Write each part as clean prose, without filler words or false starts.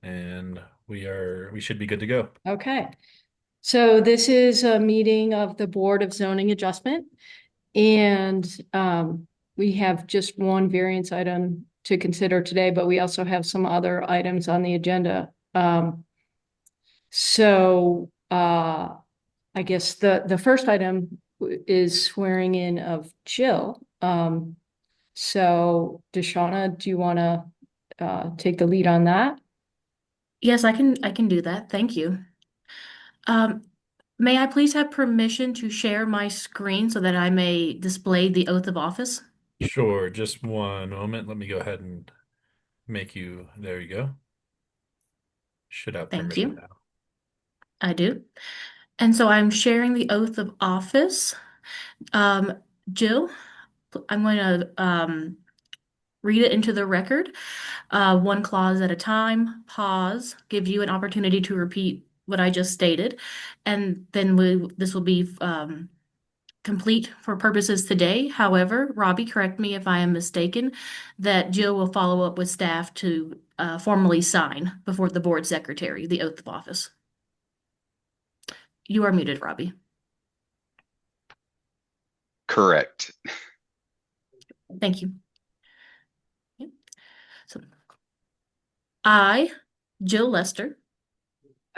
and we should be good to go. Okay. So this is a meeting of the Board of Zoning Adjustment. And we have just one variance item to consider today, but we also have some other items on the agenda. So I guess the first item is swearing in of Jill. So Deshauna, do you want to take the lead on that? Yes, I can do that. Thank you. Um, may I please have permission to share my screen so that I may display the oath of office? Sure, just one moment. Let me go ahead and make you. There you go. Should have Thank permission you. now. I do. And so I'm sharing the oath of office. Um, Jill, I'm going to read it into the record, one clause at a time, pause, give you an opportunity to repeat what I just stated, and then this will be complete for purposes today. However, Robbie, correct me if I am mistaken, that Jill will follow up with staff to formally sign before the board secretary the oath of office. You are muted, Robbie. Correct. Thank you. So, I, Jill Lester,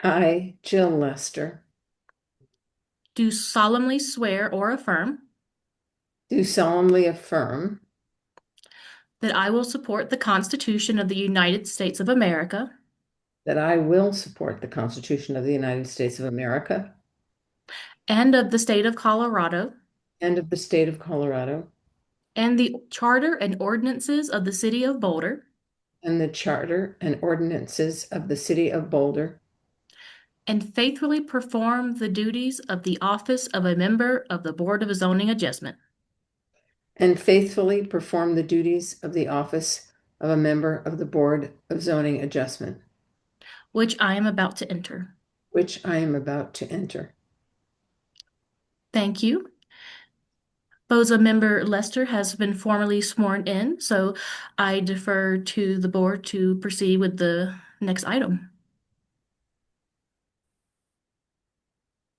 I, Jill Lester, do solemnly swear or affirm do solemnly affirm that I will support the Constitution of the United States of America that I will support the Constitution of the United States of America and of the state of Colorado and of the state of Colorado and the charter and ordinances of the city of Boulder, and the charter and ordinances of the city of Boulder, and faithfully perform the duties of the office of a member of the Board of Zoning Adjustment, and faithfully perform the duties of the office of a member of the Board of Zoning Adjustment, which I am about to enter. which I am about to enter. Thank you. BOZA member Lester has been formally sworn in, so I defer to the board to proceed with the next item.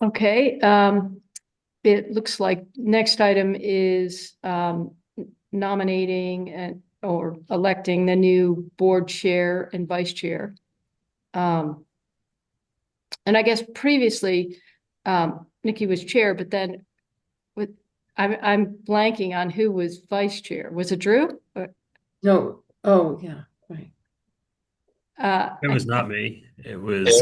Okay. It looks like next item is nominating or electing the new board chair and vice chair. And I guess previously, Nikki was chair, but then I'm blanking on who was vice chair. Was it Drew? No, oh, yeah, right. It was not me. It It was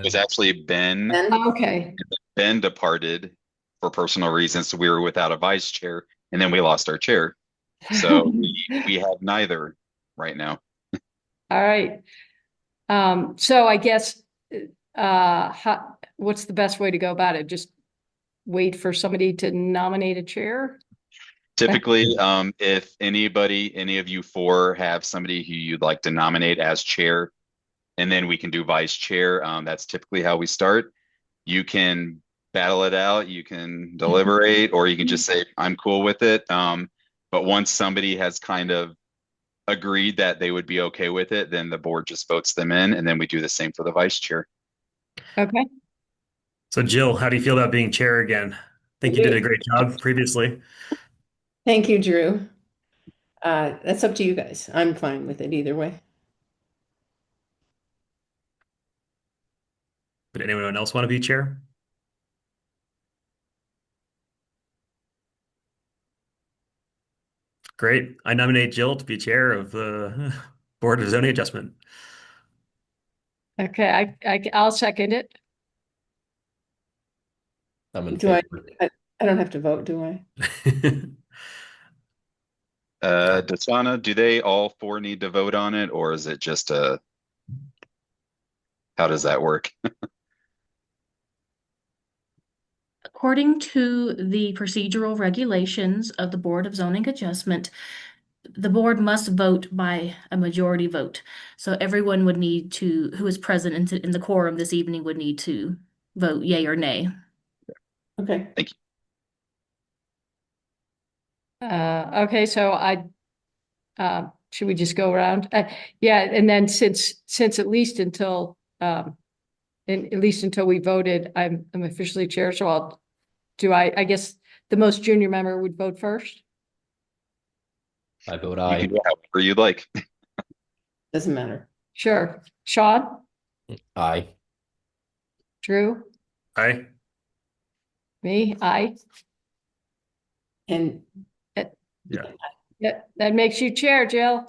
was actually Ben. And Okay. Ben departed for personal reasons, so we were without a vice chair, and then we lost our chair. So we have neither right now. All right. So I guess, what's the best way to go about it? Just wait for somebody to nominate a chair? Typically, if any of you four have somebody who you'd like to nominate as chair, and then we can do vice chair. That's typically how we start. You can battle it out, you can deliberate, or you can just say, I'm cool with it. But once somebody has kind of agreed that they would be okay with it, then the board just votes them in, and then we do the same for the vice chair. Okay. so Jill, how do you feel about being chair again? Think you did a great job previously. thank you, Drew. That's up to you guys. I'm fine with it either way. Would anyone else want to be chair? Great. I nominate Jill to be chair of the Board of Zoning Adjustment. Okay. I'll second it. I'm in Do I, favor. I don't have to vote, do I? Dasana, do they all four need to vote on it, or is it just how does that work? According to the procedural regulations of the Board of Zoning Adjustment, the board must vote by a majority vote. So everyone would need to, who is present in the quorum this evening would need to vote yay or nay. Okay. Thank you. Okay. So I should we just go around? Yeah, and then since at least until and at least until we voted, I'm officially chair, so I guess the most junior member would vote first? I vote You aye. can do it however you'd like. Doesn't matter. Sure. Sean, Aye. Drew, Aye. me, I. And Yeah. Yeah, that makes you chair, Jill.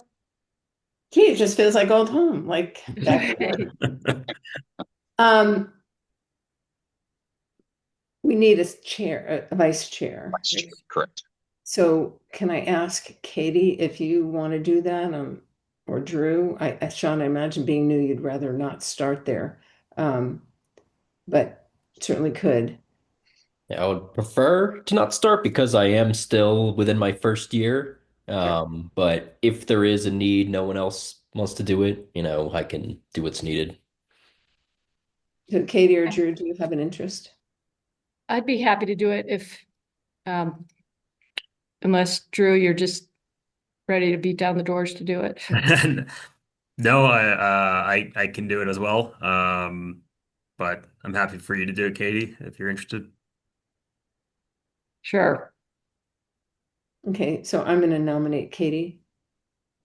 gee, it just feels like old home, like back then. We need a chair, a vice chair. Vice chair, correct. So can I ask Katie if you want to do that, or Drew? Sean, I imagine being new, you'd rather not start there, but certainly could. I would prefer to not start because I am still within my first year. But if there is a need, no one else wants to do it, I can do what's needed. So Katie or Drew, do you have an interest? I'd be happy to do it if, unless Drew, you're just ready to beat down the doors to do it. No, I can do it as well. But I'm happy for you to do it, Katie, if you're interested. Sure. Okay, so I'm going to nominate Katie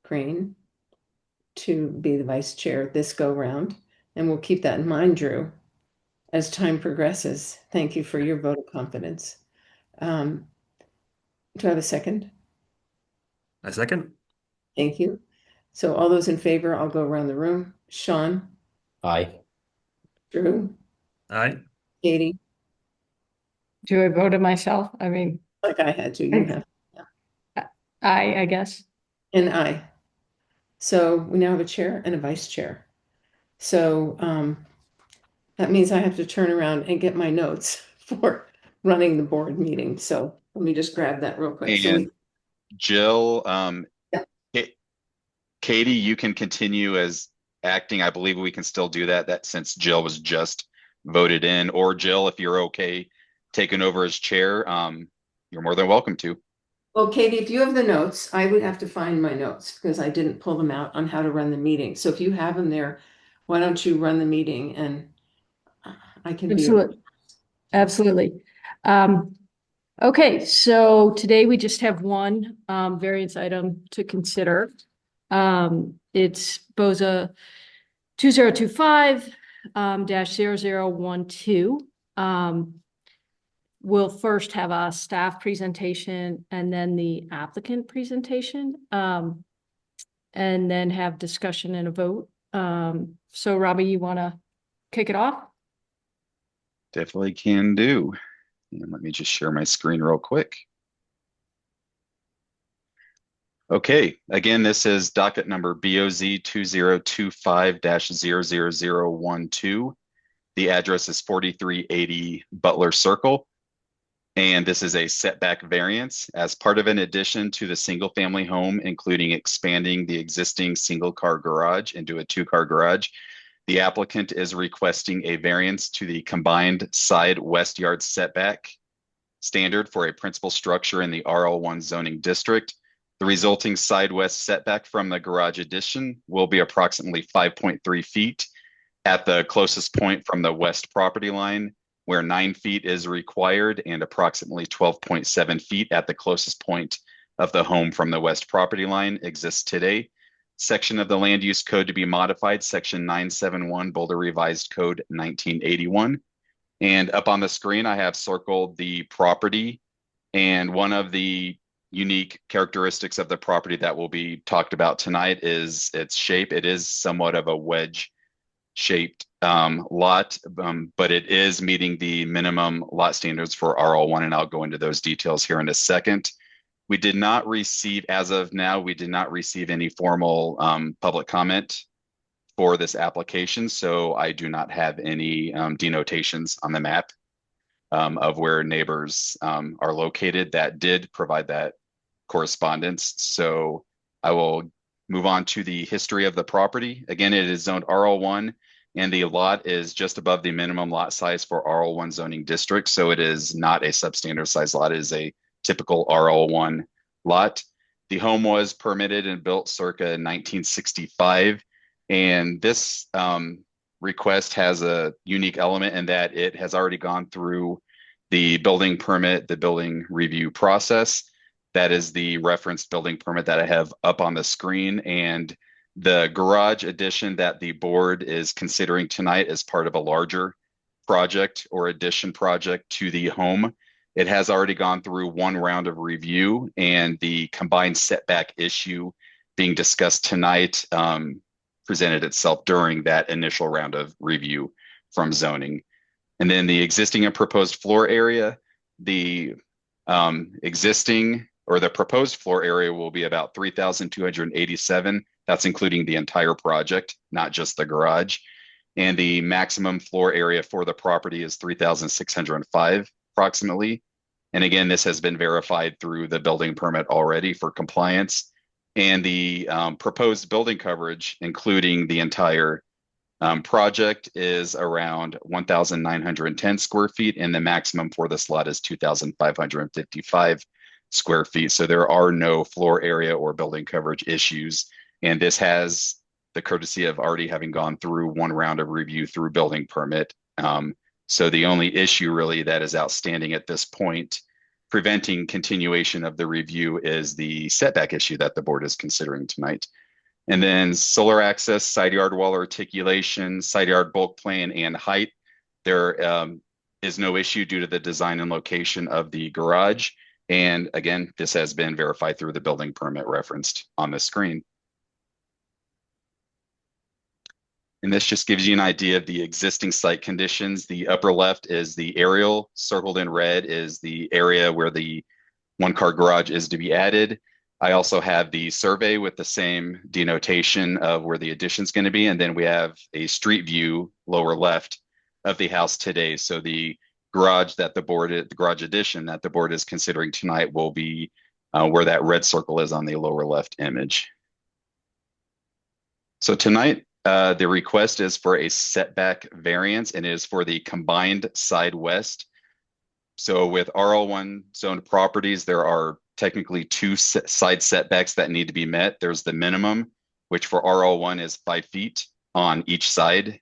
Crane to be the vice chair this go round, and we'll keep that in mind, Drew, as time progresses. Thank you for your vote of confidence. Do I have a second? A second? Thank you. So all those in favor, I'll go around the room. Sean, Aye. Drew, Aye. Katie, Do I vote of myself? I mean, like I had to, you have, I guess. and I. So we now have a chair and a vice chair. So that means I have to turn around and get my notes for running the board meeting. So let me just grab that real quick. So And Jill, Yeah. Katie, you can continue as acting. I believe we can still do that since Jill was just voted in. Or Jill, if you're okay taking over as chair, you're more than welcome to. well, Katie, if you have the notes, I would have to find my notes because I didn't pull them out on how to run the meeting. So if you have them there, why don't you run the meeting and I can be. Absolutely. Absolutely. Okay, so today we just have one variance item to consider. It's BOZA 2025 -0012. We'll first have a staff presentation and then the applicant presentation, and then have discussion and a vote. So Robbie, you want to kick it off? Definitely can do. And let me just share my screen real quick. Okay, again, this is docket number BOZ 2025-00012. The address is 4380 Butler Circle. And this is a setback variance as part of an addition to the single family home, including expanding the existing single car garage into a 2-car garage. The applicant is requesting a variance to the combined side west yard setback standard for a principal structure in the RL1 zoning district. The resulting side west setback from the garage addition will be approximately 5.3 feet at the closest point from the west property line, where 9 feet is required, and approximately 12.7 feet at the closest point of the home from the west property line exists today. Section of the land use code to be modified, section 971, Boulder Revised Code 1981. And up on the screen, I have circled the property, and one of the unique characteristics of the property that will be talked about tonight is its shape. It is somewhat of a wedge shaped lot, but it is meeting the minimum lot standards for RL1, and I'll go into those details here in a second. We did not receive, as of now, we did not receive any formal public comment for this application, so I do not have any denotations on the map of where neighbors are located. That did provide that correspondence. So I will move on to the history of the property. Again, it is zoned RL1, and the lot is just above the minimum lot size for RL1 zoning district. So it is not a substandard size lot. It is a typical RL1 lot. The home was permitted and built circa 1965. And this request has a unique element in that it has already gone through the building permit, the building review process. That is the referenced building permit that I have up on the screen. And the garage addition that the board is considering tonight is part of a larger project or addition project to the home. It has already gone through one round of review, and the combined setback issue being discussed tonight presented itself during that initial round of review from zoning. And then the existing and proposed floor area, the existing or the proposed floor area will be about 3,287. That's including the entire project, not just the garage. And the maximum floor area for the property is 3,605 approximately. And again, this has been verified through the building permit already for compliance. And the proposed building coverage, including the entire project, is around 1,910 square feet, and the maximum for this lot is 2,555 square feet. So there are no floor area or building coverage issues. And this has the courtesy of already having gone through one round of review through building permit. So the only issue really that is outstanding at this point, preventing continuation of the review, is the setback issue that the board is considering tonight. And then solar access, side yard wall articulation, side yard bulk plan, and height. There is no issue due to the design and location of the garage. And again, this has been verified through the building permit referenced on the screen. And this just gives you an idea of the existing site conditions. The upper left is the aerial, circled in red is the area where the one-car garage is to be added. I also have the survey with the same denotation of where the addition is going to be. And then we have a street view lower left of the house today. So the garage that the garage addition that the board is considering tonight will be where that red circle is on the lower left image. So tonight, the request is for a setback variance, and it is for the combined side west. So with RL1 zoned properties, there are technically two side setbacks that need to be met. There's the minimum, which for RL1 is 5 feet on each side.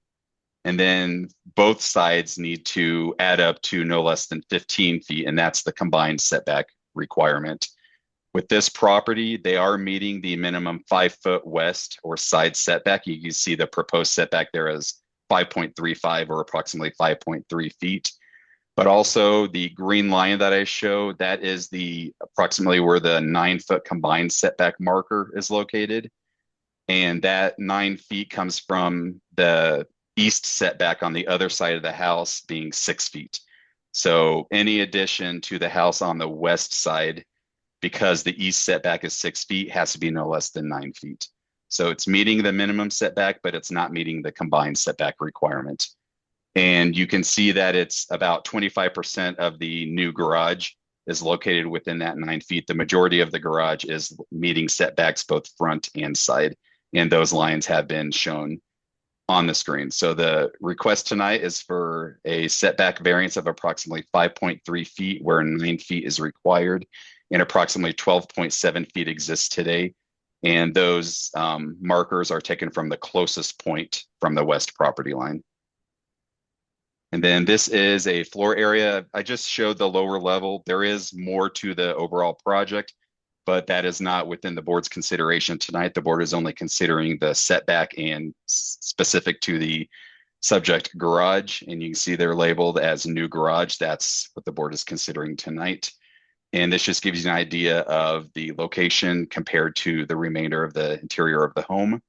And then both sides need to add up to no less than 15 feet, and that's the combined setback requirement. With this property, they are meeting the minimum 5 foot west or side setback. You can see the proposed setback there is 5.35 or approximately 5.3 feet. But also the green line that I show, that is the approximately where the 9 foot combined setback marker is located. And that 9 feet comes from the east setback on the other side of the house being 6 feet. So any addition to the house on the west side, because the east setback is 6 feet, has to be no less than 9 feet. So it's meeting the minimum setback, but it's not meeting the combined setback requirement. And you can see that it's about 25% of the new garage is located within that 9 feet. The majority of the garage is meeting setbacks both front and side, and those lines have been shown on the screen. So the request tonight is for a setback variance of approximately 5.3 feet where 9 feet is required, and approximately 12.7 feet exists today. And those markers are taken from the closest point from the west property line. And then this is a floor area. I just showed the lower level. There is more to the overall project, but that is not within the board's consideration tonight. The board is only considering the setback and specific to the subject garage. And you can see they're labeled as new garage. That's what the board is considering tonight. And this just gives you an idea of the location compared to the remainder of the interior of the home.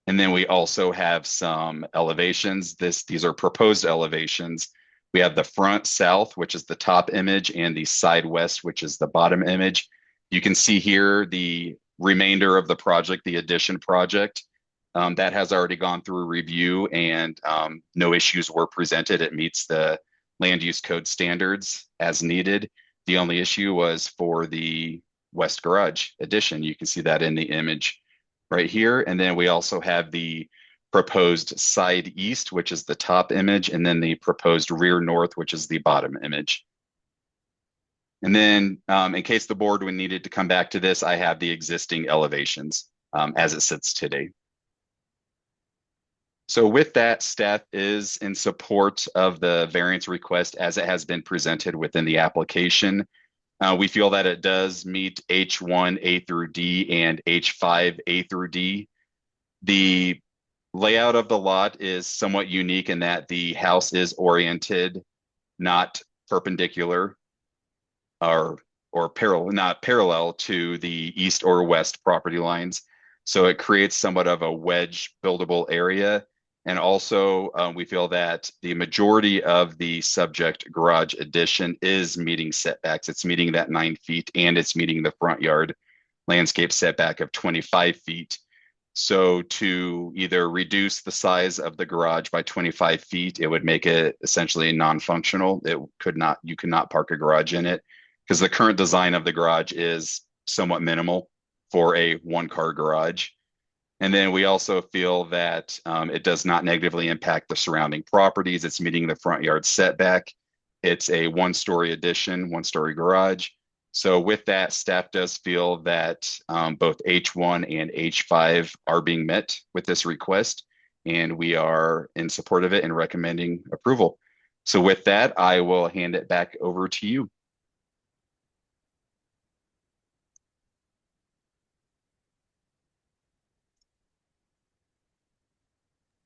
And then we also have some elevations. These are proposed elevations. We have the front south, which is the top image, and the side west, which is the bottom image. You can see here the remainder of the project, the addition project, that has already gone through review, and no issues were presented. It meets the land use code standards as needed. The only issue was for the west garage addition. You can see that in the image right here. And then we also have the proposed side east, which is the top image, and then the proposed rear north, which is the bottom image. And then in case the board would needed to come back to this, I have the existing elevations as it sits today. So with that, staff is in support of the variance request as it has been presented within the application. We feel that it does meet H1 A through D and H5 A through D. The layout of the lot is somewhat unique in that the house is oriented, not perpendicular or parallel, not parallel to the east or west property lines. So it creates somewhat of a wedge buildable area. And also, we feel that the majority of the subject garage addition is meeting setbacks. It's meeting that 9 feet, and it's meeting the front yard landscape setback of 25 feet. So to either reduce the size of the garage by 25 feet, it would make it essentially non-functional. You could not park a garage in it because the current design of the garage is somewhat minimal for a one-car garage. And then we also feel that it does not negatively impact the surrounding properties. It's meeting the front yard setback. It's a one-story addition, one-story garage. So with that, staff does feel that both H1 and H5 are being met with this request, and we are in support of it and recommending approval. So with that, I will hand it back over to you.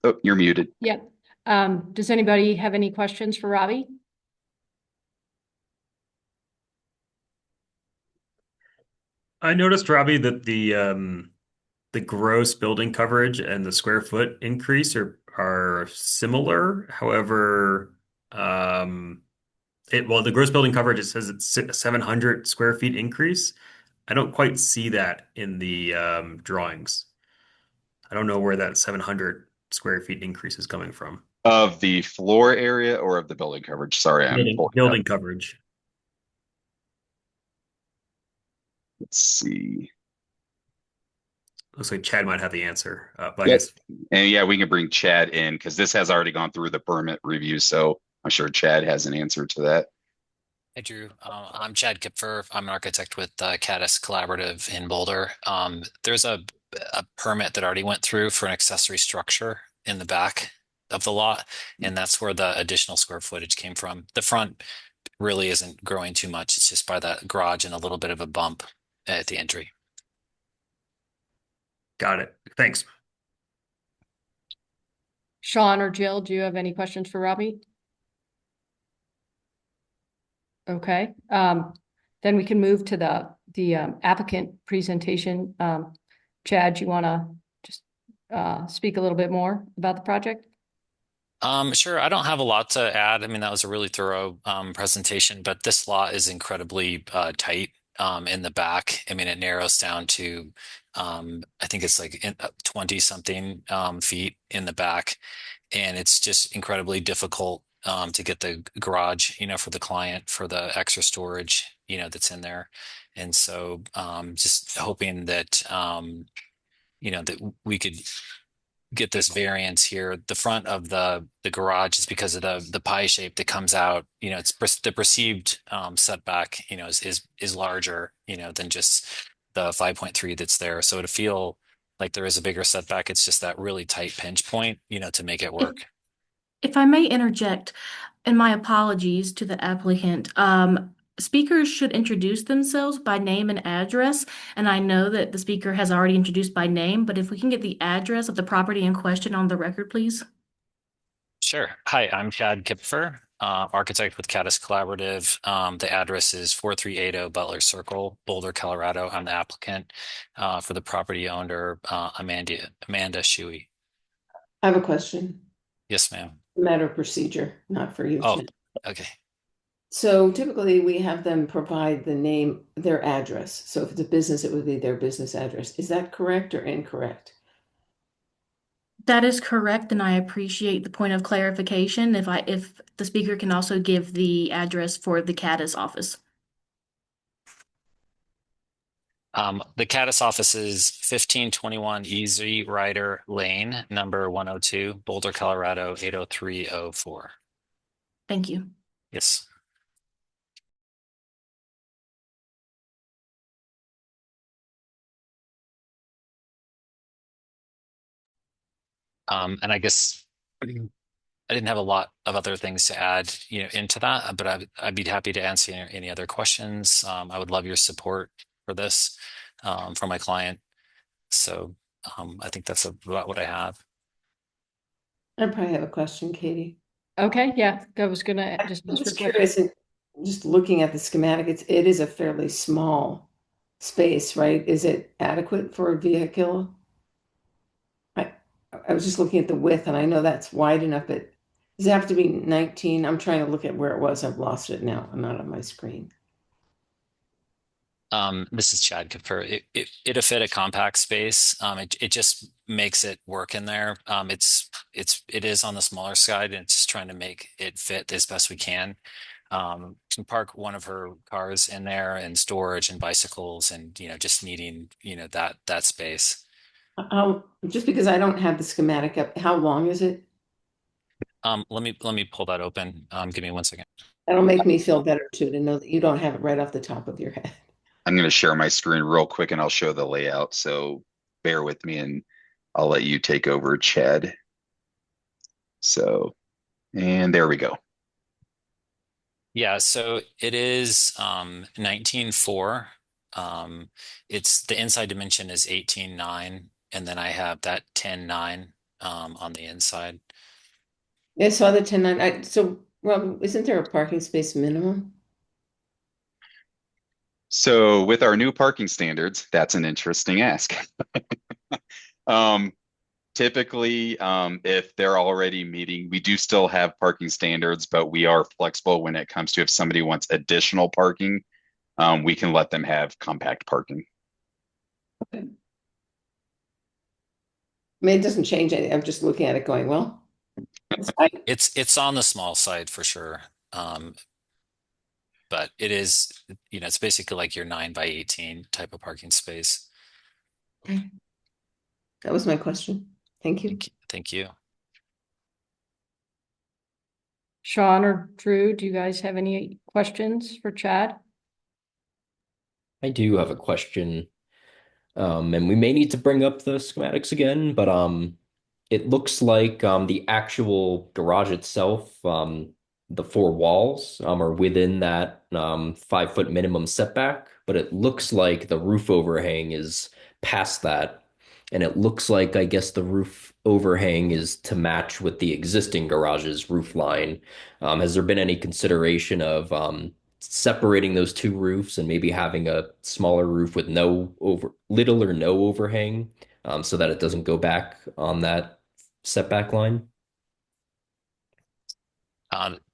Oh, you're muted. Yep. Does anybody have any questions for Robbie? I noticed, Robbie, that the gross building coverage and the square foot increase are similar. However, the gross building coverage, it says it's 700 square feet increase. I don't quite see that in the drawings. I don't know where that 700 square feet increase is coming from. Of the floor area or of the building coverage? Sorry, I'm pulling it up. Building coverage. Let's see. Looks like Chad might have the answer. But I Yep. guess And yeah, we can bring Chad in because this has already gone through the permit review. So I'm sure Chad has an answer to that. Hey, Drew. I'm Chad Kipfer. I'm an architect with Caddis Collaborative in Boulder. There's a permit that already went through for an accessory structure in the back of the lot, and that's where the additional square footage came from. The front really isn't growing too much. It's just by that garage and a little bit of a bump at the entry. got it. Thanks. Sean or Jill, do you have any questions for Robbie? Okay, then we can move to the applicant presentation. Chad, you want to just speak a little bit more about the project? Sure. I don't have a lot to add. I mean, that was a really thorough presentation, but this lot is incredibly tight in the back. I mean, it narrows down to I think it's like 20 something feet in the back, and it's just incredibly difficult to get the garage, for the client for the extra storage, that's in there. And so just hoping that that we could get this variance here. The front of the garage is because of the pie shape that comes out. It's the perceived setback. Is larger. Than just the 5.3 that's there. So to feel like there is a bigger setback, it's just that really tight pinch point. To make it work. If I may interject, and my apologies to the applicant, speakers should introduce themselves by name and address. And I know that the speaker has already introduced by name, but if we can get the address of the property in question on the record, please. Sure. Hi, I'm Chad Kipfer, architect with Caddis Collaborative. The address is 4380 Butler Circle, Boulder, Colorado. I'm the applicant for the property owner, Amanda Shuey. I have a question. Yes, ma'am. Matter of procedure, not for you. Oh, Chad. okay. So typically we have them provide the name, their address. So if it's a business, it would be their business address. Is that correct or incorrect? That is correct, and I appreciate the point of clarification. If the speaker can also give the address for the Caddis office. The Caddis office is 1521 Easy Rider Lane, number 102, Boulder, Colorado, 80304. Thank you. Yes. And I guess I didn't have a lot of other things to add, into that, but I'd be happy to answer any other questions. I would love your support for this, for my client. So, I think that's about what I have. I probably have a question, Katie. Okay, yeah, I was gonna I'm just ask her just a question. curious, just looking at the schematic, it is a fairly small space, right? Is it adequate for a vehicle? I I was just looking at the width and I know that's wide enough, but does it have to be 19? I'm trying to look at where it was. I've lost it now. I'm not on my screen. This is Chad Kipfer. It'll fit a compact space. It just makes it work in there. It is on the smaller side, and it's just trying to make it fit as best we can. Can park one of her cars in there and storage and bicycles and just needing that space. Just because I don't have the schematic up, how long is it? Let me pull that open. Give me 1 second. That'll make me feel better too, to know that you don't have it right off the top of your head. I'm going to share my screen real quick and I'll show the layout. So bear with me and I'll let you take over, Chad. So, and there we go. Yeah, so it is 19.4. It's the inside dimension is 18.9, and then I have that 10.9 on the inside. Yeah, I saw the 10.9. So, Rob, isn't there a parking space minimum? So with our new parking standards, that's an interesting ask. Um, Typically, if they're already meeting, we do still have parking standards, but we are flexible when it comes to if somebody wants additional parking, we can let them have compact parking. I mean, it doesn't change anything. I'm just looking at it going, well, it's tight. It's on the small side for sure. But it is, it's basically like your 9 by 18 type of parking space. That was my question. Thank you. Thank you. Sean or Drew, do you guys have any questions for Chad? I do have a question. And we may need to bring up the schematics again, but it looks like the actual garage itself, the four walls are within that 5 foot minimum setback, but it looks like the roof overhang is past that. And it looks like, I guess, the roof overhang is to match with the existing garage's roof line. Has there been any consideration of separating those two roofs and maybe having a smaller roof with little or no overhang, so that it doesn't go back on that setback line?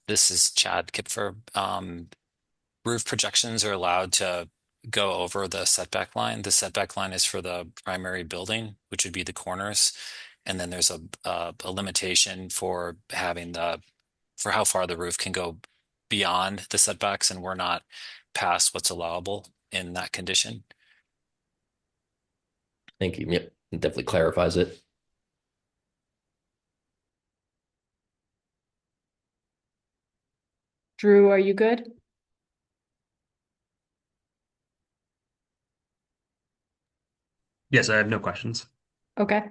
This is Chad Kipfer. Roof projections are allowed to go over the setback line. The setback line is for the primary building, which would be the corners. And then there's a limitation for for how far the roof can go beyond the setbacks, and we're not past what's allowable in that condition. Thank you. Yep, it definitely clarifies it. Drew, are you good? Yes, I have no questions. Okay.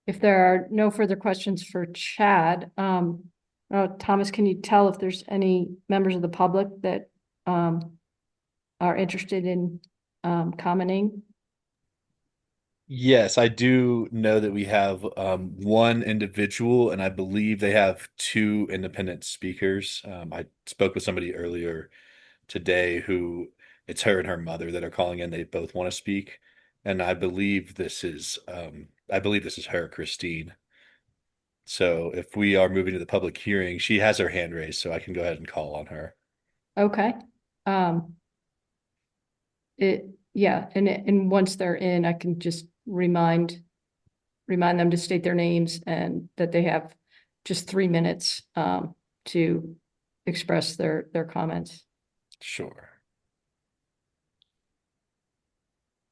If there are no further questions for Chad, Thomas, can you tell if there's any members of the public that are interested in commenting? Yes, I do know that we have one individual, and I believe they have two independent speakers. I spoke with somebody earlier today who it's her and her mother that are calling in. They both want to speak, and I believe this is her, Christine. So if we are moving to the public hearing, she has her hand raised, so I can go ahead and call on her. Okay. And once they're in, I can just remind them to state their names and that they have just 3 minutes to express their comments. Sure.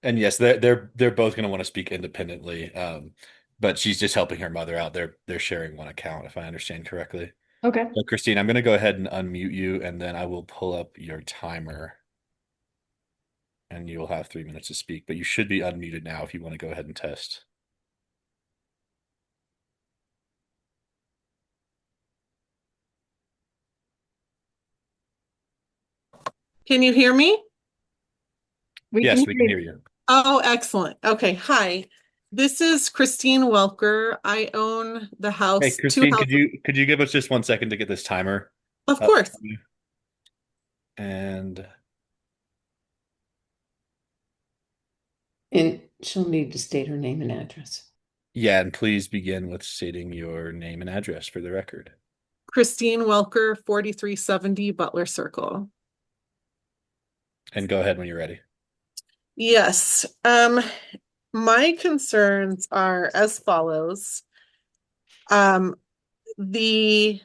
And yes, they're both going to want to speak independently. But she's just helping her mother out. They're sharing one account, if I understand correctly. Okay. So Christine, I'm going to go ahead and unmute you, and then I will pull up your timer, and you'll have 3 minutes to speak. But you should be unmuted now if you want to go ahead and test. Can you hear me? Yes, we can hear you. Oh, excellent. Okay, hi. This is Christine Welker. I own the house, Hey, two Christine, houses. could you give us just 1 second to get this timer Of up? course. And And she'll need to state her name and address. yeah, and please begin with stating your name and address for the record. Christine Welker, 4370 Butler Circle. And go ahead when you're ready. Yes. My concerns are as follows. The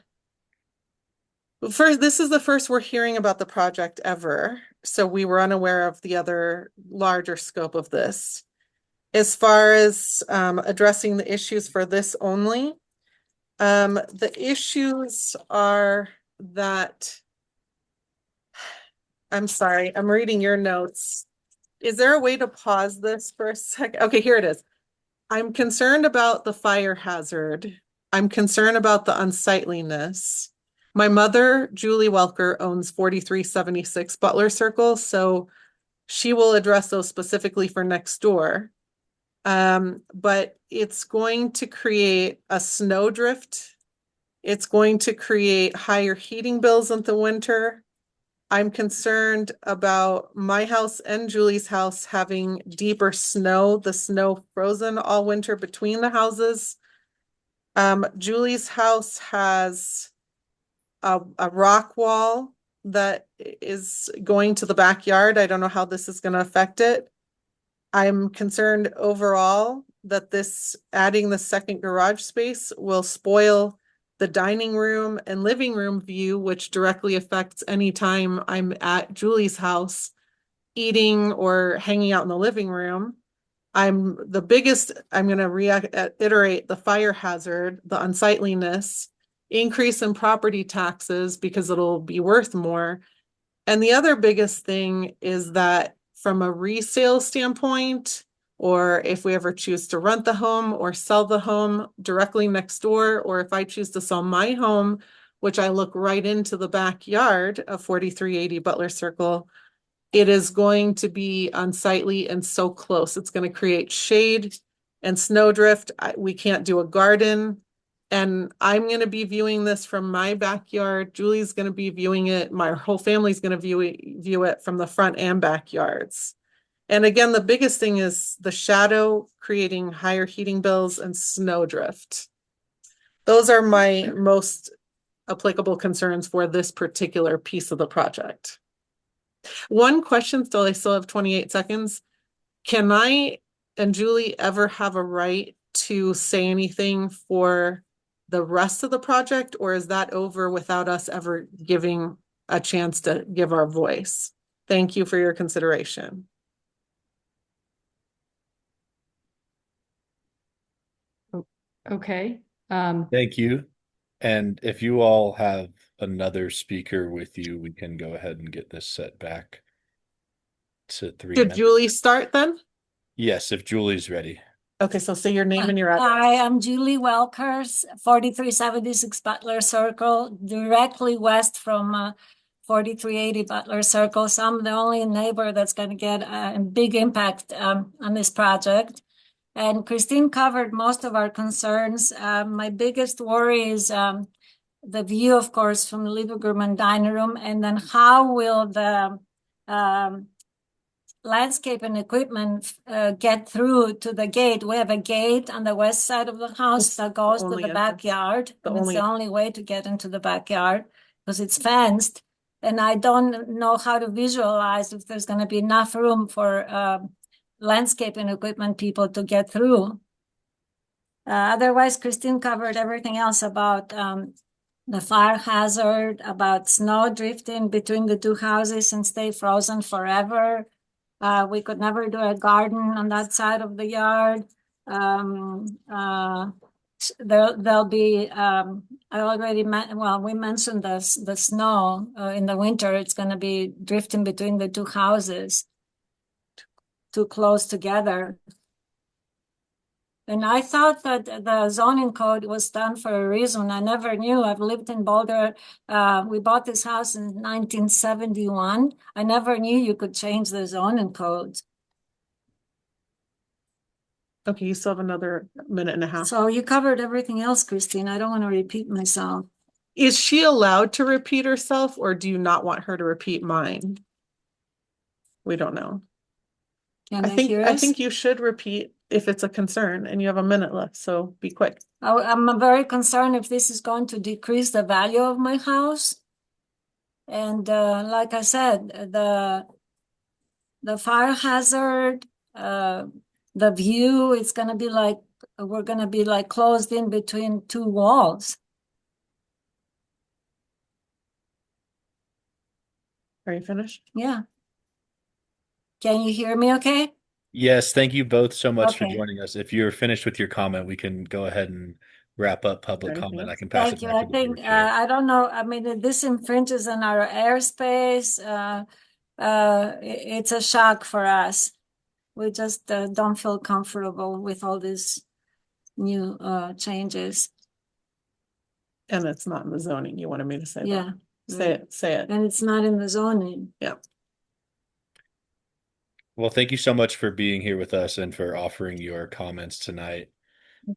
first, this is the first we're hearing about the project ever, so we were unaware of the other larger scope of this. As far as addressing the issues for this only, the issues are that, I'm sorry, I'm reading your notes. Is there a way to pause this for a second? Okay, here it is. I'm concerned about the fire hazard. I'm concerned about the unsightliness. My mother, Julie Welker, owns 4376 Butler Circle, so she will address those specifically for next door. But it's going to create a snowdrift. It's going to create higher heating bills in the winter. I'm concerned about my house and Julie's house having deeper snow, the snow frozen all winter between the houses. Julie's house has a rock wall that is going to the backyard. I don't know how this is going to affect it. I'm concerned overall that this adding the second garage space will spoil the dining room and living room view, which directly affects any time I'm at Julie's house eating or hanging out in the living room. I'm going to reiterate the fire hazard, the unsightliness, increase in property taxes because it'll be worth more. And the other biggest thing is that from a resale standpoint, or if we ever choose to rent the home or sell the home directly next door, or if I choose to sell my home, which I look right into the backyard of 4380 Butler Circle, it is going to be unsightly and so close. It's going to create shade and snowdrift. We can't do a garden. And I'm going to be viewing this from my backyard. Julie's going to be viewing it. My whole family's going to view it from the front and backyards. And again, the biggest thing is the shadow creating higher heating bills and snowdrift. Those are my most applicable concerns for this particular piece of the project. One question, still, I still have 28 seconds. Can I and Julie ever have a right to say anything for the rest of the project, or is that over without us ever giving a chance to give our voice? Thank you for your consideration. Okay. Thank you. And if you all have another speaker with you, we can go ahead and get this set back to 3 Did minutes. Julie start then? Yes, if Julie's ready. Okay, so say your name and your address. Hi, I'm Julie Welkers, 4376 Butler Circle, directly west from 4380 Butler Circle. So I'm the only neighbor that's going to get a big impact on this project. And Christine covered most of our concerns. My biggest worry is the view, of course, from the living room and dining room, and then how will the landscape and equipment get through to the gate. We have a gate on the west side of the house that goes to the backyard. And it's the only way to get into the backyard because it's fenced. And I don't know how to visualize if there's going to be enough room for landscaping equipment people to get through. Otherwise, Christine covered everything else about the fire hazard, about snow drifting between the two houses and stay frozen forever. We could never do a garden on that side of the yard. There'll be, we mentioned the snow in the winter. It's going to be drifting between the two houses too close together. And I thought that the zoning code was done for a reason. I never knew. I've lived in Boulder. We bought this house in 1971. I never knew you could change the zoning code. Okay, you still have another minute and a half. So you covered everything else, Christine. I don't want to repeat myself. Is she allowed to repeat herself, or do you not want her to repeat mine? We don't know. Can I they think hear I us? think you should repeat if it's a concern, and you have a minute left, so be quick. I'm very concerned if this is going to decrease the value of my house. And like I said, the fire hazard, the view, it's gonna be like we're gonna be like closed in between two walls. Are you finished? Yeah. Can you hear me okay? Yes, thank you both so much for Okay. joining us. If you're finished with your comment, we can go ahead and wrap up public Anything comment. I else? can pass Thank it you. back I to the think, board chair. I don't know, I mean, this infringes on our airspace. It's a shock for us. We just don't feel comfortable with all these new changes. And it's not in the zoning. You wanted me to say that. Yeah. Say it. Say it. And it's not in the zoning. Yeah. Well, thank you so much for being here with us and for offering your comments tonight.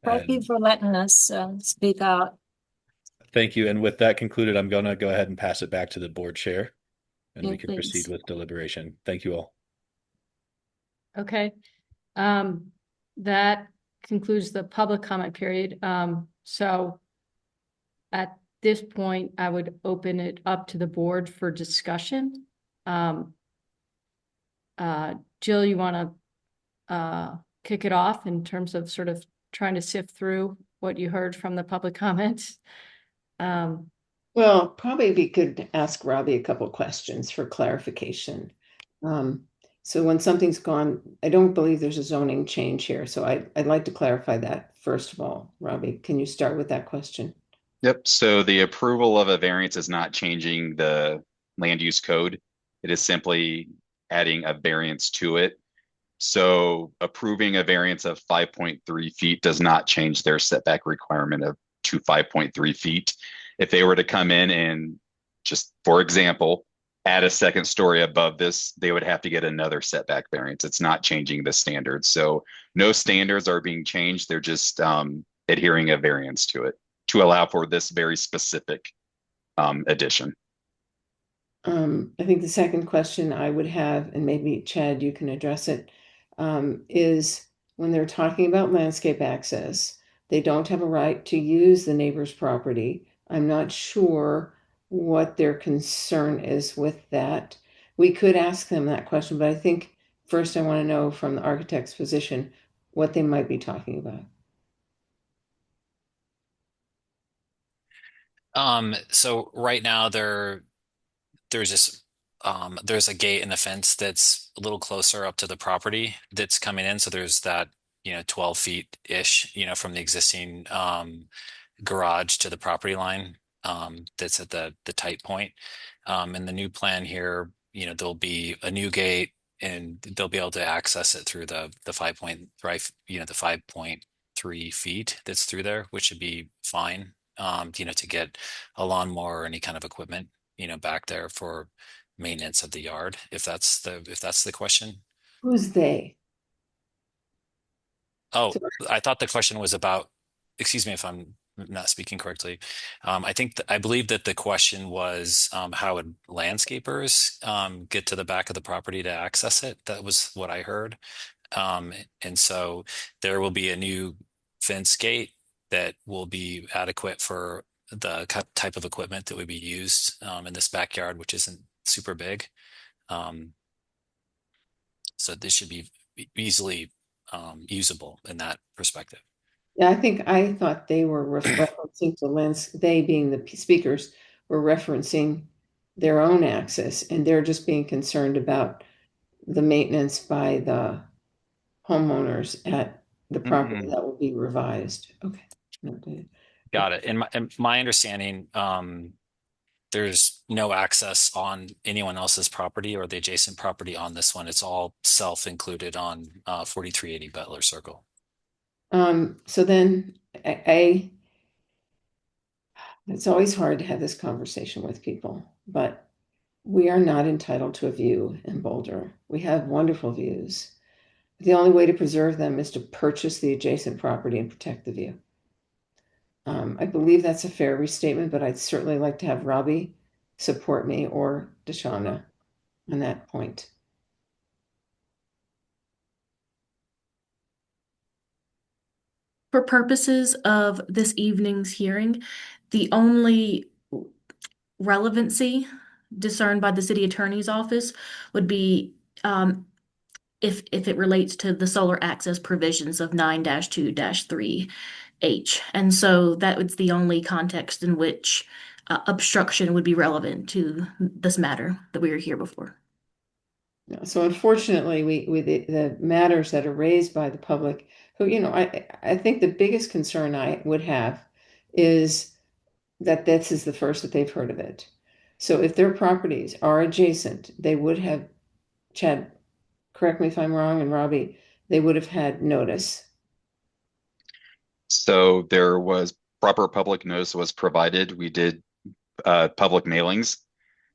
Thank you And for letting us speak out. thank you. And with that concluded, I'm going to go ahead and pass it back to the board chair, and Yeah, we can proceed please. with deliberation. Thank you all. Okay. That concludes the public comment period. So at this point, I would open it up to the board for discussion. Jill, you want to kick it off in terms of sort of trying to sift through what you heard from the public comments? Well, probably we could ask Robbie a couple questions for clarification. So when something's gone, I don't believe there's a zoning change here. So I'd like to clarify that first of all. Robbie, can you start with that question? Yep. So the approval of a variance is not changing the land use code. It is simply adding a variance to it. So approving a variance of 5.3 feet does not change their setback requirement to 5.3 feet. If they were to come in and just, for example, add a second story above this, they would have to get another setback variance. It's not changing the standards. So no standards are being changed. They're just adhering a variance to it to allow for this very specific addition. I think the second question I would have, and maybe Chad, you can address it, is when they're talking about landscape access, they don't have a right to use the neighbor's property. I'm not sure what their concern is with that. We could ask them that question, but I think first I want to know from the architect's position what they might be talking about. So right now there's this there's a gate and a fence that's a little closer up to the property that's coming in. So there's that, 12 feet ish, from the existing garage to the property line that's at the tight point. In the new plan here, there'll be a new gate and they'll be able to access it through the 5.3 feet that's through there, which should be fine. To get a lawnmower or any kind of equipment, back there for maintenance of the yard, if that's the question. Who's they? Oh, I thought the question was about, excuse me if I'm not speaking correctly. I believe that the question was, how would landscapers get to the back of the property to access it? That was what I heard. And so there will be a new fence gate that will be adequate for the type of equipment that would be used in this backyard, which isn't super big. So this should be easily usable in that perspective. Yeah, I thought they were referencing the they being the speakers were referencing their own access, and they're just being concerned about the maintenance by the homeowners at the property that will be revised. Okay. Got it. And my understanding, there's no access on anyone else's property or the adjacent property on this one. It's all self-included on 4380 Butler Circle. So then it's always hard to have this conversation with people, but we are not entitled to a view in Boulder. We have wonderful views. The only way to preserve them is to purchase the adjacent property and protect the view. I believe that's a fair restatement, but I'd certainly like to have Robbie support me or Deshauna on that point. For purposes of this evening's hearing, the only relevancy discerned by the city attorney's office would be if it relates to the solar access provisions of 9-2-3H. And so that was the only context in which obstruction would be relevant to this matter that we are here before. So unfortunately, the matters that are raised by the public, who, I think the biggest concern I would have is that this is the first that they've heard of it. So if their properties are adjacent, they would have, Chad, correct me if I'm wrong, and Robbie, they would have had notice. So there was proper public notice was provided. We did public mailings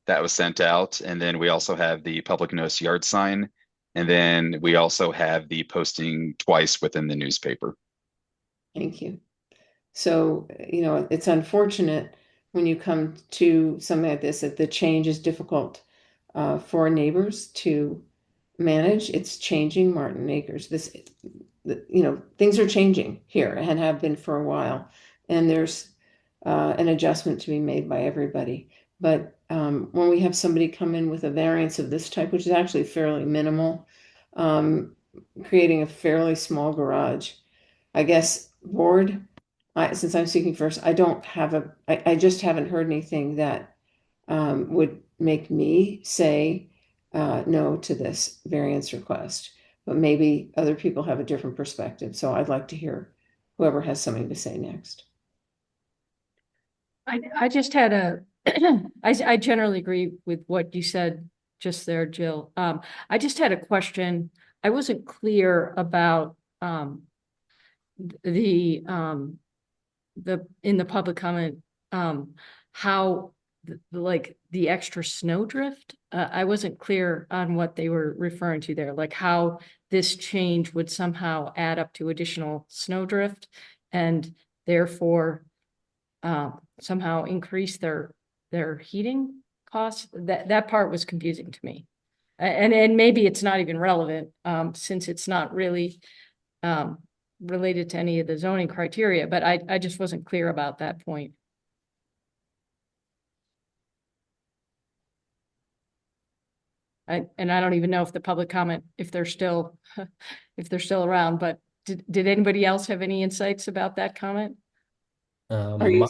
that was sent out. And then we also have the public notice yard sign. And then we also have the posting twice within the newspaper. Thank you. So, it's unfortunate when you come to something like this, that the change is difficult for neighbors to manage. It's changing Martin Acres. Things are changing here and have been for a while. And there's an adjustment to be made by everybody. But when we have somebody come in with a variance of this type, which is actually fairly minimal, creating a fairly small garage, I guess, board, since I'm speaking first, I just haven't heard anything that would make me say no to this variance request. But maybe other people have a different perspective. So I'd like to hear whoever has something to say next. I just had I generally agree with what you said just there, Jill. I just had a question. I wasn't clear about the in the public comment how the extra snowdrift. I wasn't clear on what they were referring to there, like how this change would somehow add up to additional snowdrift and therefore somehow increase their heating costs. That part was confusing to me. And maybe it's not even relevant since it's not really related to any of the zoning criteria, but I just wasn't clear about that point. And I don't even know if the public comment, if they're still around, but did anybody else have any insights about that comment? My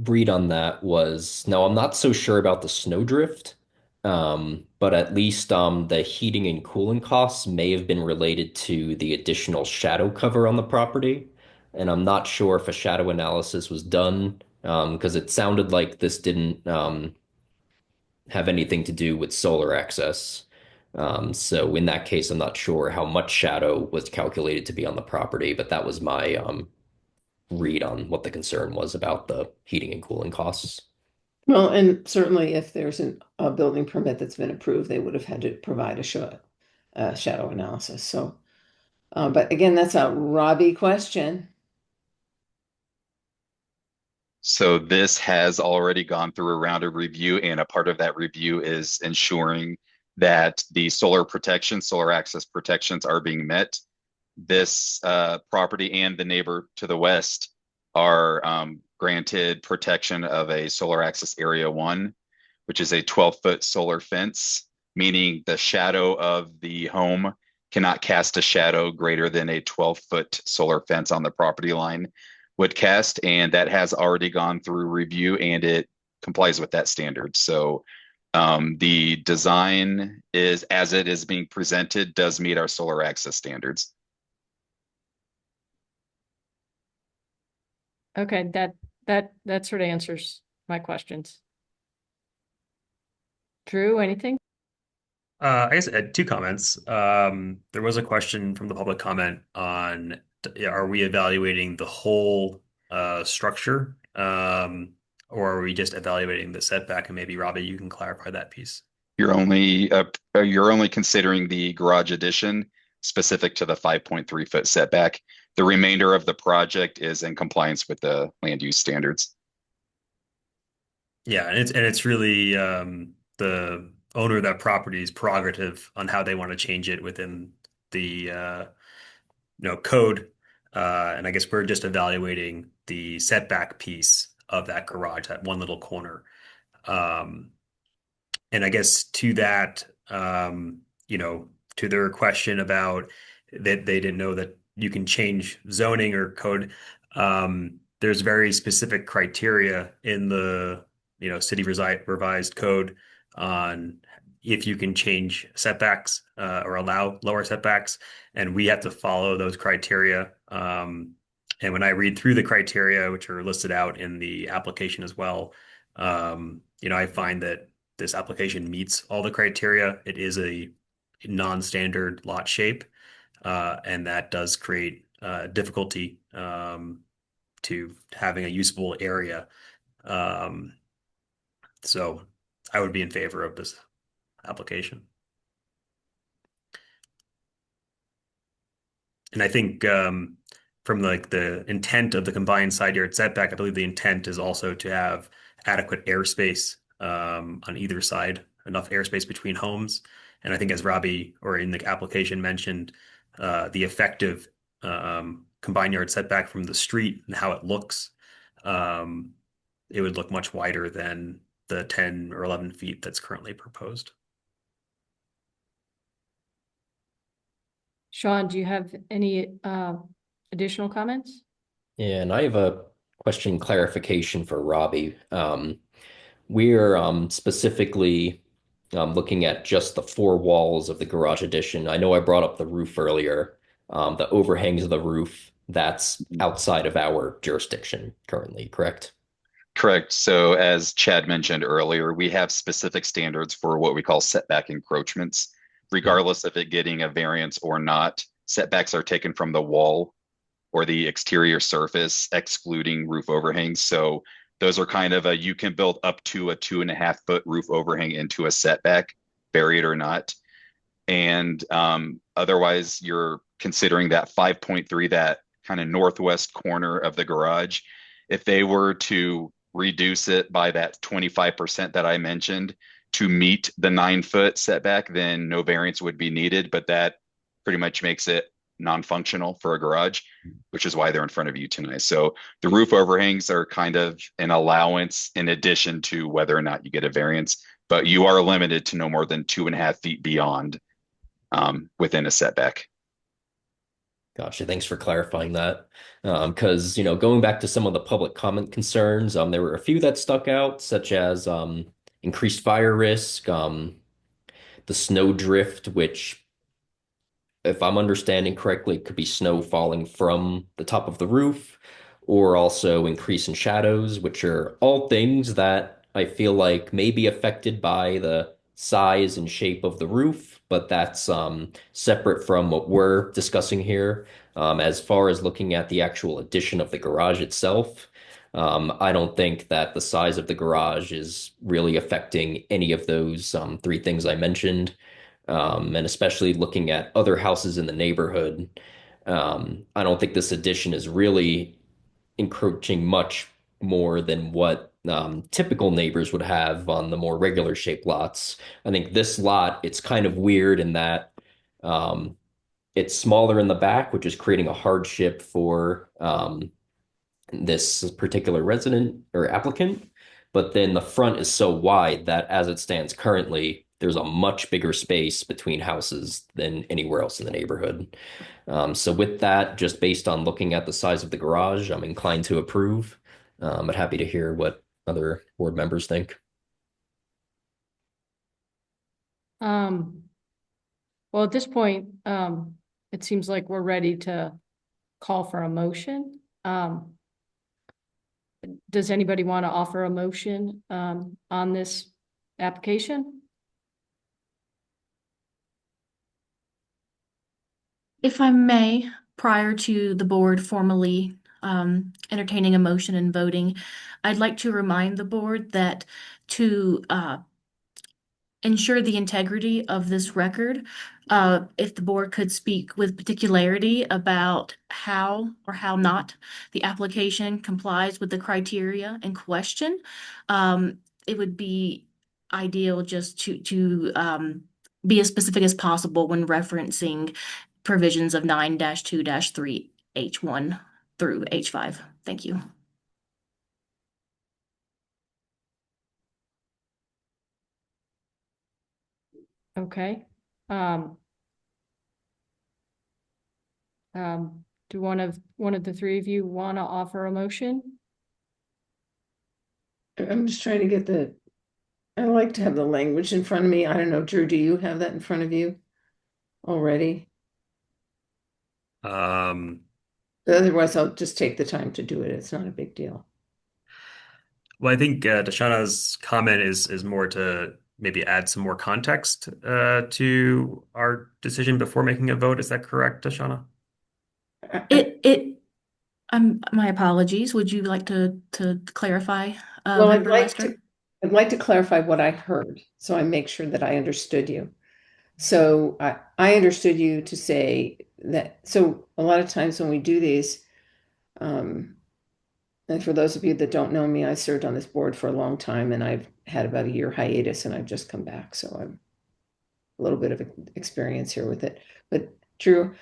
read on that was, no, I'm not so sure about the snowdrift, but at least the heating and cooling costs may have been related to the additional shadow cover on the property. And I'm not sure if a shadow analysis was done, because it sounded like this didn't have anything to do with solar access. So in that case, I'm not sure how much shadow was calculated to be on the property, but that was my read on what the concern was about the heating and cooling costs. Well, and certainly if there's a building permit that's been approved, they would have had to provide a shadow analysis. So, but again, that's a Robbie question. So this has already gone through a round of review, and a part of that review is ensuring that the solar access protections are being met. This property and the neighbor to the west are granted protection of a solar access area 1, which is a 12-foot solar fence, meaning the shadow of the home cannot cast a shadow greater than a 12-foot solar fence on the property line would cast, and that has already gone through review and it complies with that standard. So the design is, as it is being presented, does meet our solar access standards. Okay, that sort of answers my questions. Drew, anything? I guess I had two comments. There was a question from the public comment on are we evaluating the whole structure, or are we just evaluating the setback? And maybe Robbie, you can clarify that piece. You're only considering the garage addition specific to the 5.3 foot setback. The remainder of the project is in compliance with the land use standards. Yeah, and it's really the owner of that property's prerogative on how they want to change it within the code. And I guess we're just evaluating the setback piece of that garage, that one little corner. And I guess to that, to their question about that they didn't know that you can change zoning or code, there's very specific criteria in the city revised code on if you can change setbacks or allow lower setbacks, and we have to follow those criteria. And when I read through the criteria, which are listed out in the application as well, I find that this application meets all the criteria. It is a non-standard lot shape, and that does create difficulty to having a usable area. So I would be in favor of this application. And I think from like the intent of the combined side yard setback, I believe the intent is also to have adequate airspace on either side, enough airspace between homes. And I think as Robbie or in the application mentioned, the effective combined yard setback from the street and how it looks, it would look much wider than the 10 or 11 feet that's currently proposed. Sean, do you have any additional comments? Yeah, and I have a question clarification for Robbie. We're specifically looking at just the four walls of the garage addition. I know I brought up the roof earlier. The overhangs of the roof, that's outside of our jurisdiction currently, correct? Correct. So as Chad mentioned earlier, we have specific standards for what we call setback encroachments. Regardless of it getting a variance or not, setbacks are taken from the wall or the exterior surface, excluding roof overhangs. So those are kind of you can build up to a 2.5 foot roof overhang into a setback, vary it or not. And otherwise, you're considering that 5.3, that kind of northwest corner of the garage. If they were to reduce it by that 25% that I mentioned to meet the 9 foot setback, then no variance would be needed. But that pretty much makes it non-functional for a garage, which is why they're in front of you tonight. So the roof overhangs are kind of an allowance in addition to whether or not you get a variance, but you are limited to no more than 2.5 feet beyond within a setback. Gotcha. Thanks for clarifying that. Because, going back to some of the public comment concerns, there were a few that stuck out, such as increased fire risk, the snow drift, which, if I'm understanding correctly, could be snow falling from the top of the roof, or also increase in shadows, which are all things that I feel like may be affected by the size and shape of the roof, but that's separate from what we're discussing here. As far as looking at the actual addition of the garage itself, I don't think that the size of the garage is really affecting any of those three things I mentioned. And especially looking at other houses in the neighborhood, I don't think this addition is really encroaching much more than what typical neighbors would have on the more regular shaped lots. I think this lot, it's kind of weird in that it's smaller in the back, which is creating a hardship for this particular resident or applicant. But then the front is so wide that as it stands currently, there's a much bigger space between houses than anywhere else in the neighborhood. So with that, just based on looking at the size of the garage, I'm inclined to approve. But happy to hear what other board members think. Well, at this point, it seems like we're ready to call for a motion. Does anybody want to offer a motion on this application? If I may, prior to the board formally entertaining a motion and voting, I'd like to remind the board that to ensure the integrity of this record, if the board could speak with particularity about how or how not the application complies with the criteria in question, it would be ideal just to be as specific as possible when referencing provisions of 9-2-3 H1 through H5. Thank you. Okay. Do one of the three of you want to offer a motion? I'm just trying to get I like to have the language in front of me. I don't know, Drew, do you have that in front of you already? Otherwise, I'll just take the time to do it. It's not a big deal. Well, I think Dashana's comment is more to maybe add some more context to our decision before making a vote. Is that correct, Dashana? My apologies. Would you like to clarify, Well, Member Lester? I'd like to clarify what I heard, so I make sure that I understood you. So I understood you to say that, so a lot of times when we do these, and for those of you that don't know me, I served on this board for a long time and I've had about a year hiatus and I've just come back. So I'm a little bit of experience here with it. But Drew,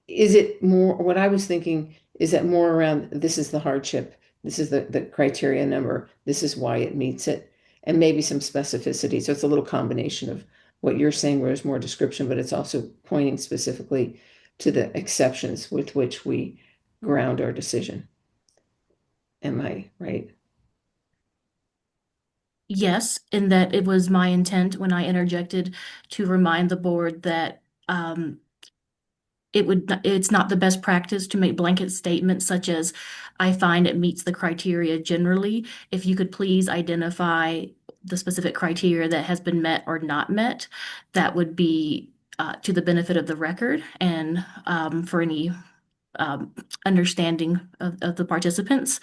is it more, what I was thinking is that more around, this is the hardship, this is the criteria number, this is why it meets it, and maybe some specificity. So it's a little combination of what you're saying where there's more description, but it's also pointing specifically to the exceptions with which we ground our decision. Am I right? Yes, in that it was my intent when I interjected to remind the board that it's not the best practice to make blanket statements such as, I find it meets the criteria generally. If you could please identify the specific criteria that has been met or not met, that would be to the benefit of the record and for any understanding of the participants.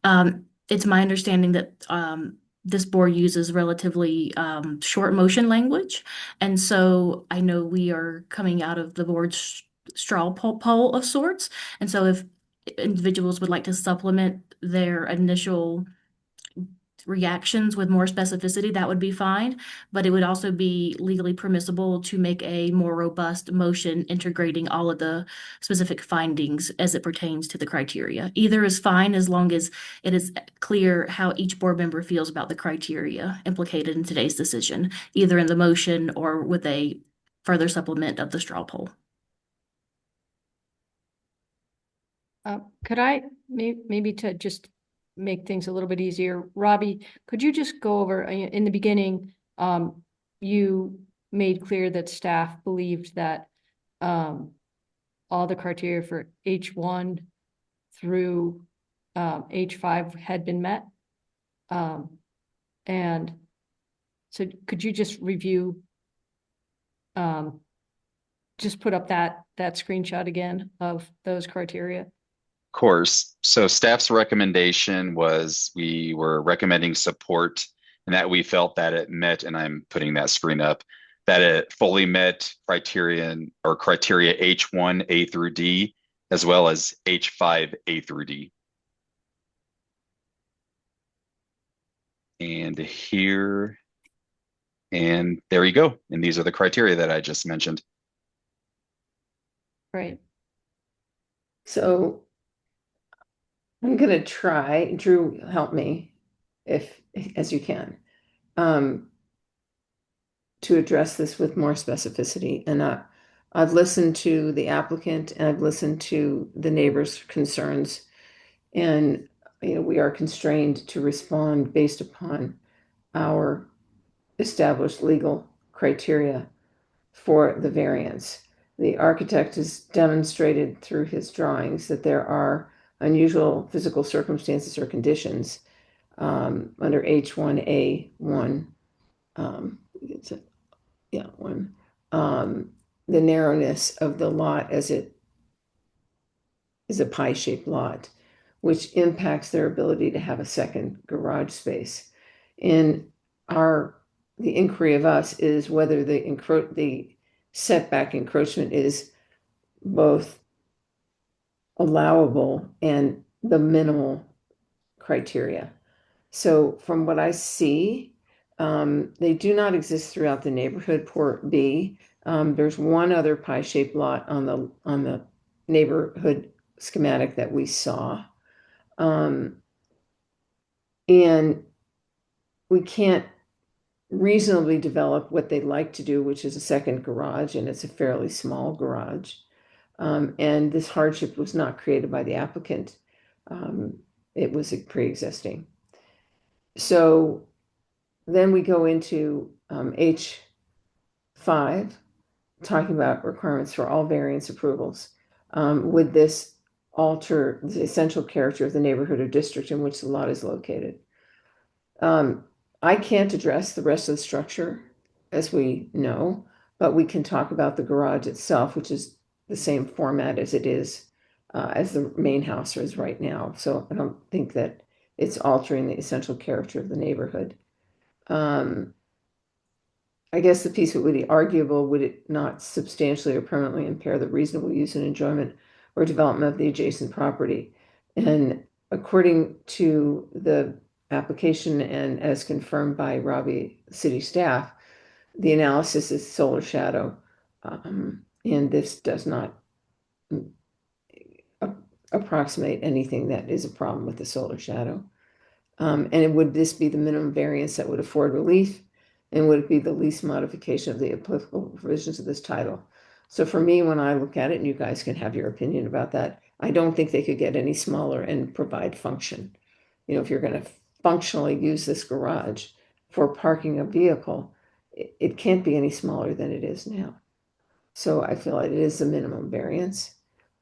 It's my understanding that this board uses relatively short motion language. And so I know we are coming out of the board's straw poll of sorts. And so if individuals would like to supplement their initial reactions with more specificity, that would be fine. But it would also be legally permissible to make a more robust motion integrating all of the specific findings as it pertains to the criteria. Either is fine as long as it is clear how each board member feels about the criteria implicated in today's decision, either in the motion or with a further supplement of the straw poll. Could I maybe to just make things a little bit easier, Robbie, could you just go over in the beginning, you made clear that staff believed that all the criteria for H1 through H5 had been met. And so could you just review, just put up that screenshot again of those criteria? Course. So staff's recommendation was we were recommending support and that we felt that it met, and I'm putting that screen up, that it fully met criteria H1 A through D, as well as H5 A through D. And here, and there you go. And these are the criteria that I just mentioned. Right. So I'm going to try, Drew, help me as you can, to address this with more specificity. And I've listened to the applicant and I've listened to the neighbors' concerns, and we are constrained to respond based upon our established legal criteria for the variance. The architect has demonstrated through his drawings that there are unusual physical circumstances or conditions under H1A1. The narrowness of the lot as it is a pie-shaped lot, which impacts their ability to have a second garage space. And the inquiry of us is whether the setback encroachment is both allowable and the minimal criteria. So from what I see, they do not exist throughout the neighborhood, Port B. There's one other pie-shaped lot on the neighborhood schematic that we saw. And we can't reasonably develop what they'd like to do, which is a second garage, and it's a fairly small garage. And this hardship was not created by the applicant. It was pre-existing. So then we go into H5, talking about requirements for all variance approvals. Would this alter the essential character of the neighborhood or district in which the lot is located? I can't address the rest of the structure, as we know, but we can talk about the garage itself, which is the same format as it is as the main house is right now. So I don't think that it's altering the essential character of the neighborhood. I guess the piece that would be arguable, would it not substantially or permanently impair the reasonable use and enjoyment or development of the adjacent property? And according to the application and as confirmed by Robbie city staff, the analysis is solar shadow. And this does not approximate anything that is a problem with the solar shadow. And would this be the minimum variance that would afford relief? And would it be the least modification of the applicable provisions of this title? So for me, when I look at it, and you guys can have your opinion about that, I don't think they could get any smaller and provide function. You know, if you're going to functionally use this garage for parking a vehicle, it can't be any smaller than it is now. So I feel like it is the minimum variance.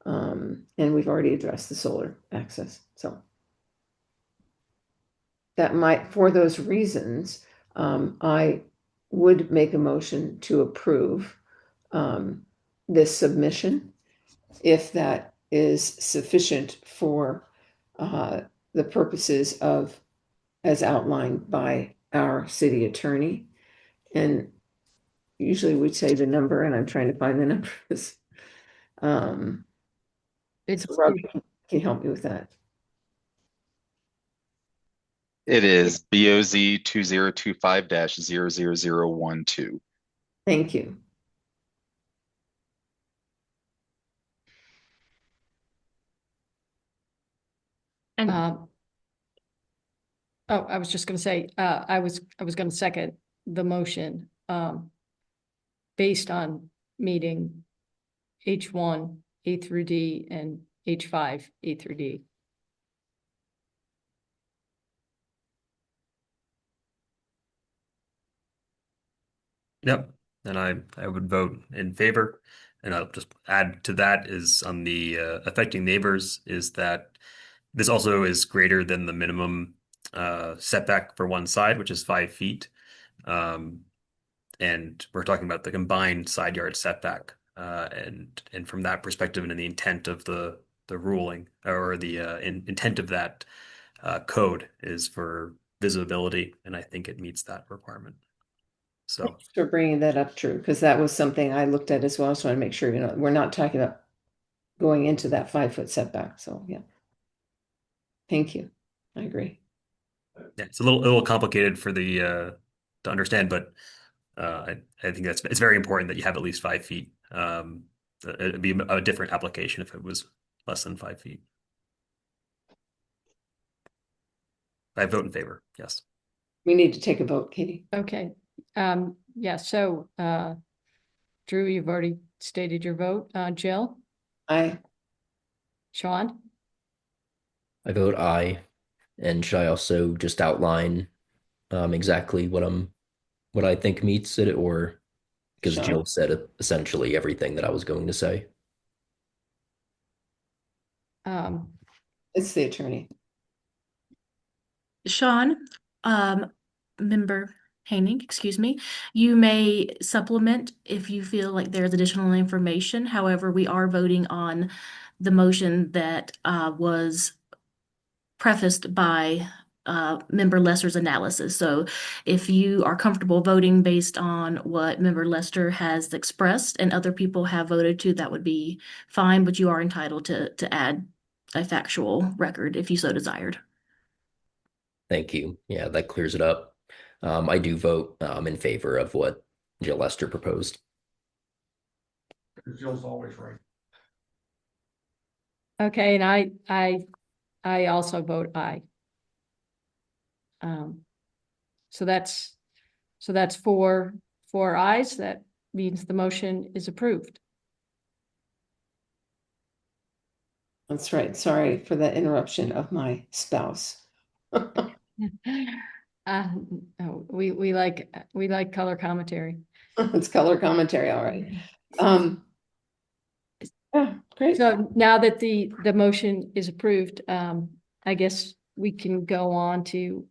And we've already addressed the solar access. So that might, for those reasons, I would make a motion to approve this submission if that is sufficient for the purposes of, as outlined by our city attorney. And usually we'd say the number, and I'm trying to find the numbers. So Robbie, can you help me with that? It is BOZ 2025-00012. Thank you. And I was just going to say, I was going to second the motion based on meeting H1 A through D and H5 A through D. Yep. And I would vote in favor. And I'll just add to that is on the affecting neighbors is that this also is greater than the minimum setback for one side, which is 5 feet. And we're talking about the combined side yard setback. And from that perspective and in the intent of the ruling or the intent of that code is for visibility. And I think it meets that requirement. So thanks for bringing that up, Drew, because that was something I looked at as well. So I want to make sure, you know, we're not talking about going into that 5-foot setback. So yeah. Thank you. I agree. yeah, it's a little complicated for the to understand, but I think it's very important that you have at least 5 feet. It'd be a different application if it was less than 5 feet. I vote in favor. Yes. We need to take a vote, Katie. Okay. Yeah. So, Drew, you've already stated your vote. Jill, Aye. Sean, I vote aye. And should I also just outline exactly what I think meets it, or because Sure. Jill said essentially everything that I was going to say? It's the attorney. Sean, member Haining, excuse me, you may supplement if you feel like there's additional information. However, we are voting on the motion that was prefaced by Member Lester's analysis. So if you are comfortable voting based on what Member Lester has expressed and other people have voted to, that would be fine, but you are entitled to add a factual record if you so desired. Thank you. Yeah, that clears it up. I do vote in favor of what Jill Lester proposed. Jill's always right. Okay, and I also vote aye. So that's four ayes. That means the motion is approved. That's right. Sorry for the interruption of my spouse. No, we like color commentary. It's color commentary, all right. Yeah, great. So now that the motion is approved, I guess we can go on to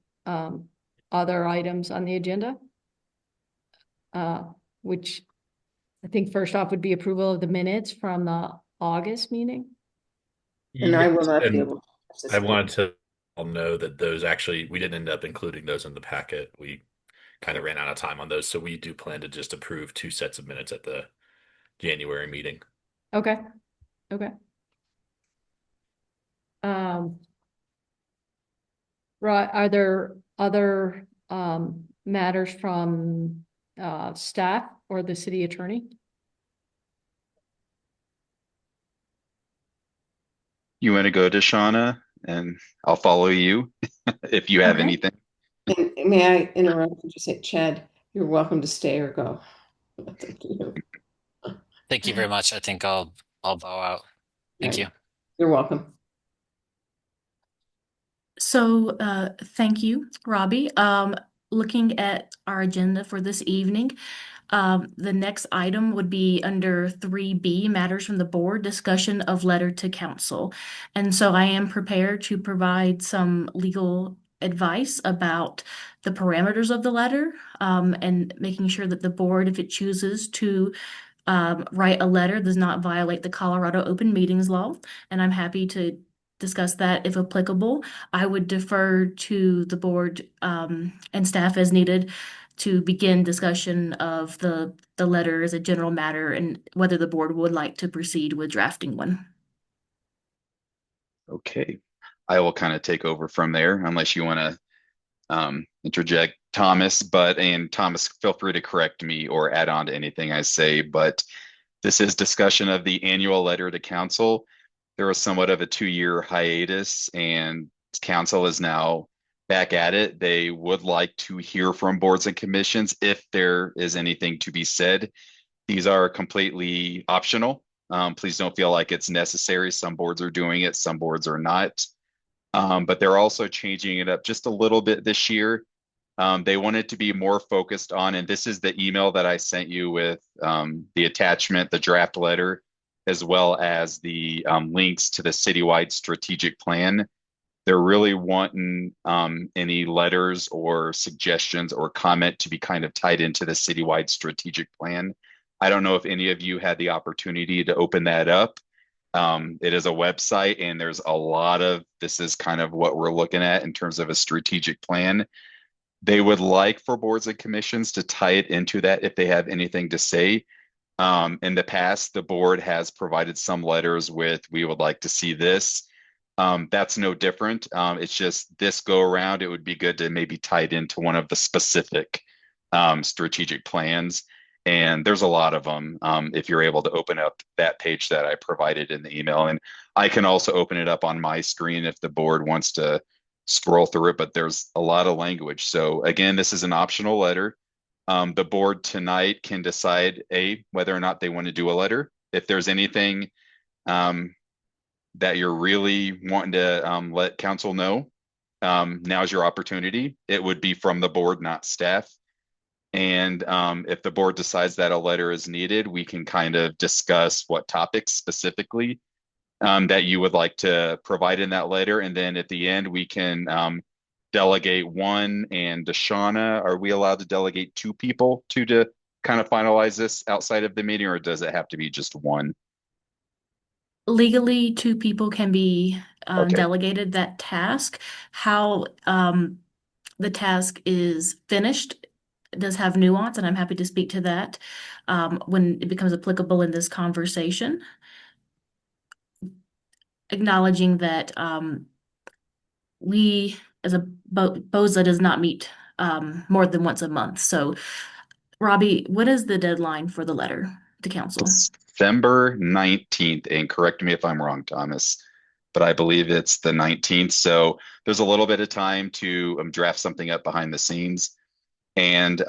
other items on the agenda. Which I think first off would be approval of the minutes from the August meeting. And I will not be And able to I participate. wanted to know that those actually, we didn't end up including those in the packet. We kind of ran out of time on those. So we do plan to just approve 2 sets of minutes at the January meeting. Okay. Right, are there other matters from staff or the city attorney? You want to go to Shauna and I'll follow you if you have Okay. anything. And may I interrupt and just say, Chad, you're welcome to stay or go. That's up to you. Thank you very much. I think I'll bow out. Thank Right. you. You're welcome. So, thank you, Robbie. Looking at our agenda for this evening, the next item would be under 3B, Matters from the Board, discussion of letter to council. And so I am prepared to provide some legal advice about the parameters of the letter, and making sure that the board, if it chooses to write a letter, does not violate the Colorado Open Meetings Law. And I'm happy to discuss that if applicable. I would defer to the board and staff as needed to begin discussion of the letter as a general matter and whether the board would like to proceed with drafting one. Okay. I will kind of take over from there unless you want to interject, Thomas, and Thomas, feel free to correct me or add on to anything I say, but this is discussion of the annual letter to council. There was somewhat of a 2-year hiatus and council is now back at it. They would like to hear from boards and commissions if there is anything to be said. These are completely optional. Please don't feel like it's necessary. Some boards are doing it, some boards are not. But they're also changing it up just a little bit this year. They wanted to be more focused on, and this is the email that I sent you with the attachment, the draft letter, as well as the links to the citywide strategic plan. They're really wanting any letters or suggestions or comment to be kind of tied into the citywide strategic plan. I don't know if any of you had the opportunity to open that up. It is a website and there's a lot of, this is kind of what we're looking at in terms of a strategic plan. They would like for boards and commissions to tie it into that if they have anything to say. In the past, the board has provided some letters with, we would like to see this. That's no different. It's just this go around, it would be good to maybe tie it into one of the specific strategic plans. And there's a lot of them if you're able to open up that page that I provided in the email. And I can also open it up on my screen if the board wants to scroll through it, but there's a lot of language. So again, this is an optional letter. The board tonight can decide whether or not they want to do a letter. If there's anything that you're really wanting to let council know, now's your opportunity. It would be from the board, not staff. And if the board decides that a letter is needed, we can kind of discuss what topics specifically that you would like to provide in that letter. And then at the end, we can delegate one. And Deshauna, are we allowed to delegate 2 people to kind of finalize this outside of the meeting, or does it have to be just one? Legally, two people can be Okay. delegated that task. How the task is finished does have nuance, and I'm happy to speak to that when it becomes applicable in this conversation. Acknowledging that we, as a BOZA, does not meet more than once a month. So, Robbie, what is the deadline for the letter to council? December 19th, and correct me if I'm wrong, Thomas, but I believe it's the 19th. So there's a little bit of time to draft something up behind the scenes. And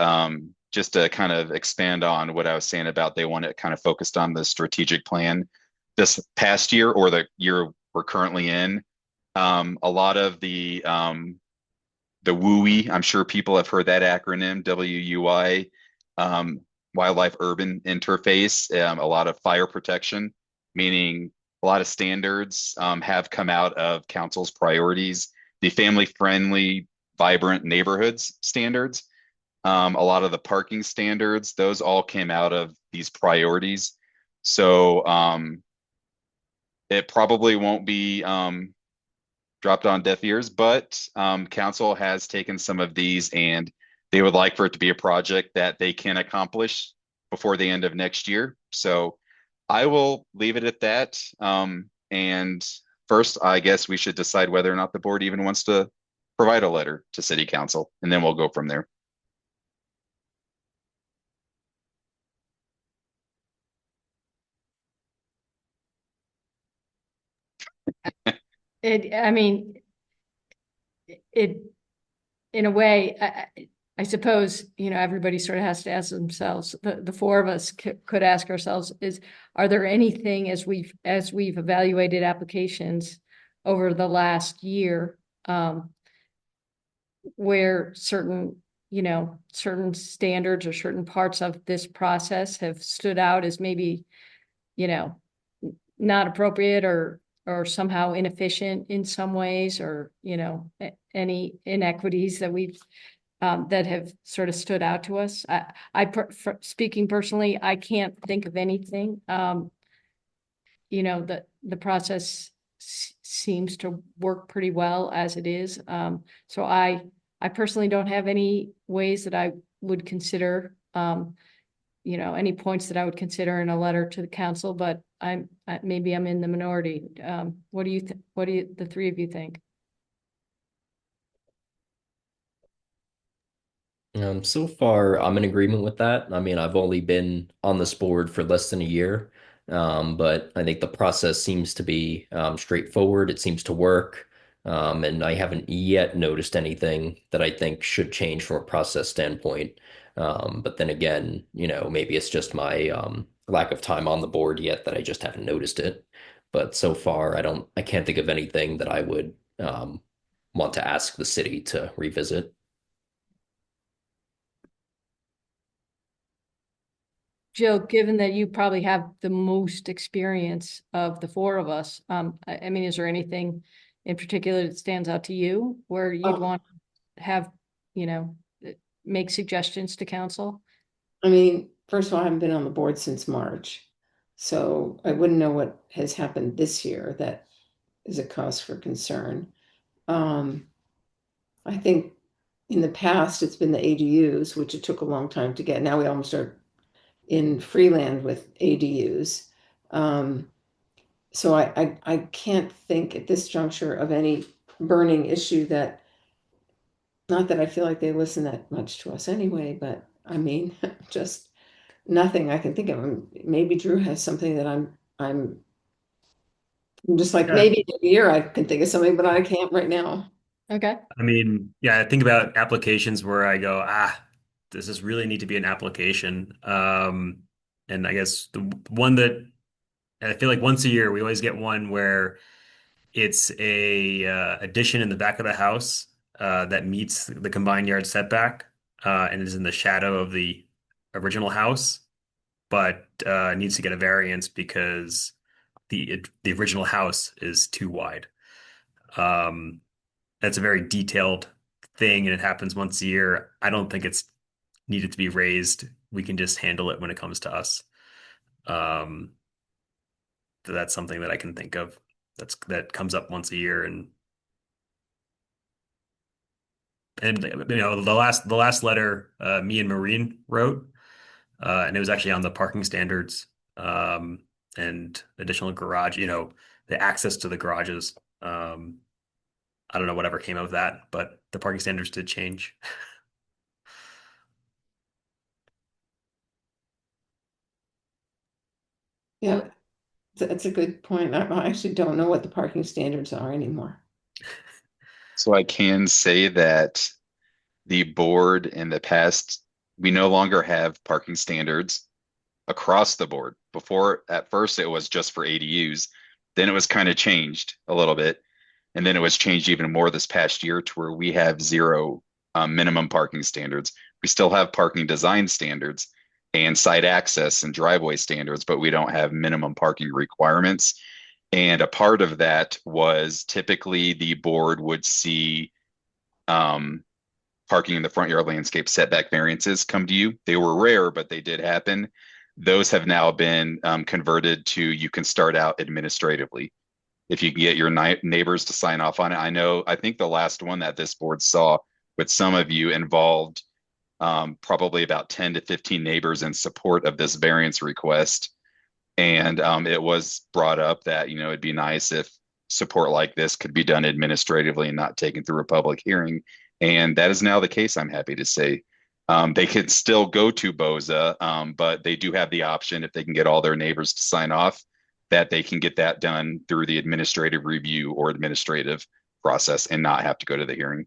just to kind of expand on what I was saying about they want it kind of focused on the strategic plan this past year or the year we're currently in. A lot of the WUI, I'm sure people have heard that acronym, WUI, Wildlife Urban Interface, a lot of fire protection, meaning a lot of standards have come out of council's priorities. The family-friendly, vibrant neighborhoods standards, a lot of the parking standards, those all came out of these priorities. So it probably won't be dropped on deaf ears, but council has taken some of these and they would like for it to be a project that they can accomplish before the end of next year. So I will leave it at that. And first, I guess we should decide whether or not the board even wants to provide a letter to city council, and then we'll go from there. I mean, it, in a way, I suppose, everybody sort of has to ask themselves, the four of us could ask ourselves are there anything as we've evaluated applications over the last year, where certain standards or certain parts of this process have stood out as maybe, not appropriate or somehow inefficient in some ways, or, any inequities that we've that have sort of stood out to us. Speaking personally, I can't think of anything. The process seems to work pretty well as it is. So I personally don't have any ways that I would consider, any points that I would consider in a letter to the council, but maybe I'm in the minority. What do the three of you think? So far, I'm in agreement with that. I mean, I've only been on this board for less than a year, but I think the process seems to be straightforward. It seems to work, and I haven't yet noticed anything that I think should change from a process standpoint. But then again, maybe it's just my lack of time on the board yet that I just haven't noticed it. But so far, I can't think of anything that I would want to ask the city to revisit. Jill, given that you probably have the most experience of the four of us, I mean, is there anything in particular that stands out to you where you'd want to have, make suggestions to council? I mean, first of all, I haven't been on the board since March, so I wouldn't know what has happened this year that is a cause for concern. I think in the past, it's been the ADUs, which it took a long time to get. Now we almost are in Freeland with ADUs. So I can't think at this juncture of any burning issue that, not that I feel like they listen that much to us anyway, but I mean, just nothing I can think of. Maybe Drew has something that I'm just like, Yeah. maybe in a year I can think of something, but I can't right now. Okay. I mean, yeah, I think about applications where I go, does this really need to be an application? And I guess the one that I feel like once a year we always get one where it's a addition in the back of the house that meets the combined yard setback and is in the shadow of the original house, but needs to get a variance because the original house is too wide. That's a very detailed thing, and it happens once a year. I don't think it's needed to be raised. We can just handle it when it comes to us. that's something that I can think of that comes up once a year. And the last letter me and Maureen wrote, and it was actually on the parking standards, and additional garage, the access to the garages. I don't know whatever came of that, but the parking standards did change. Yeah, that's a good point. I actually don't know what the parking standards are anymore. So I can say that the board in the past, we no longer have parking standards across the board. Before, at first, it was just for ADUs. Then it was kind of changed a little bit. And then it was changed even more this past year to where we have zero minimum parking standards. We still have parking design standards and site access and driveway standards, but we don't have minimum parking requirements. And a part of that was typically the board would see parking in the front yard landscape setback variances come to you. They were rare, but they did happen. Those have now been converted to you can start out administratively. If you can get your neighbors to sign off on it. I think the last one that this board saw with some of you involved probably about 10 to 15 neighbors in support of this variance request. And it was brought up that, it'd be nice if support like this could be done administratively and not taken through a public hearing. And that is now the case, I'm happy to say. They could still go to BOZA, but they do have the option, if they can get all their neighbors to sign off, that they can get that done through the administrative review or administrative process and not have to go to the hearing.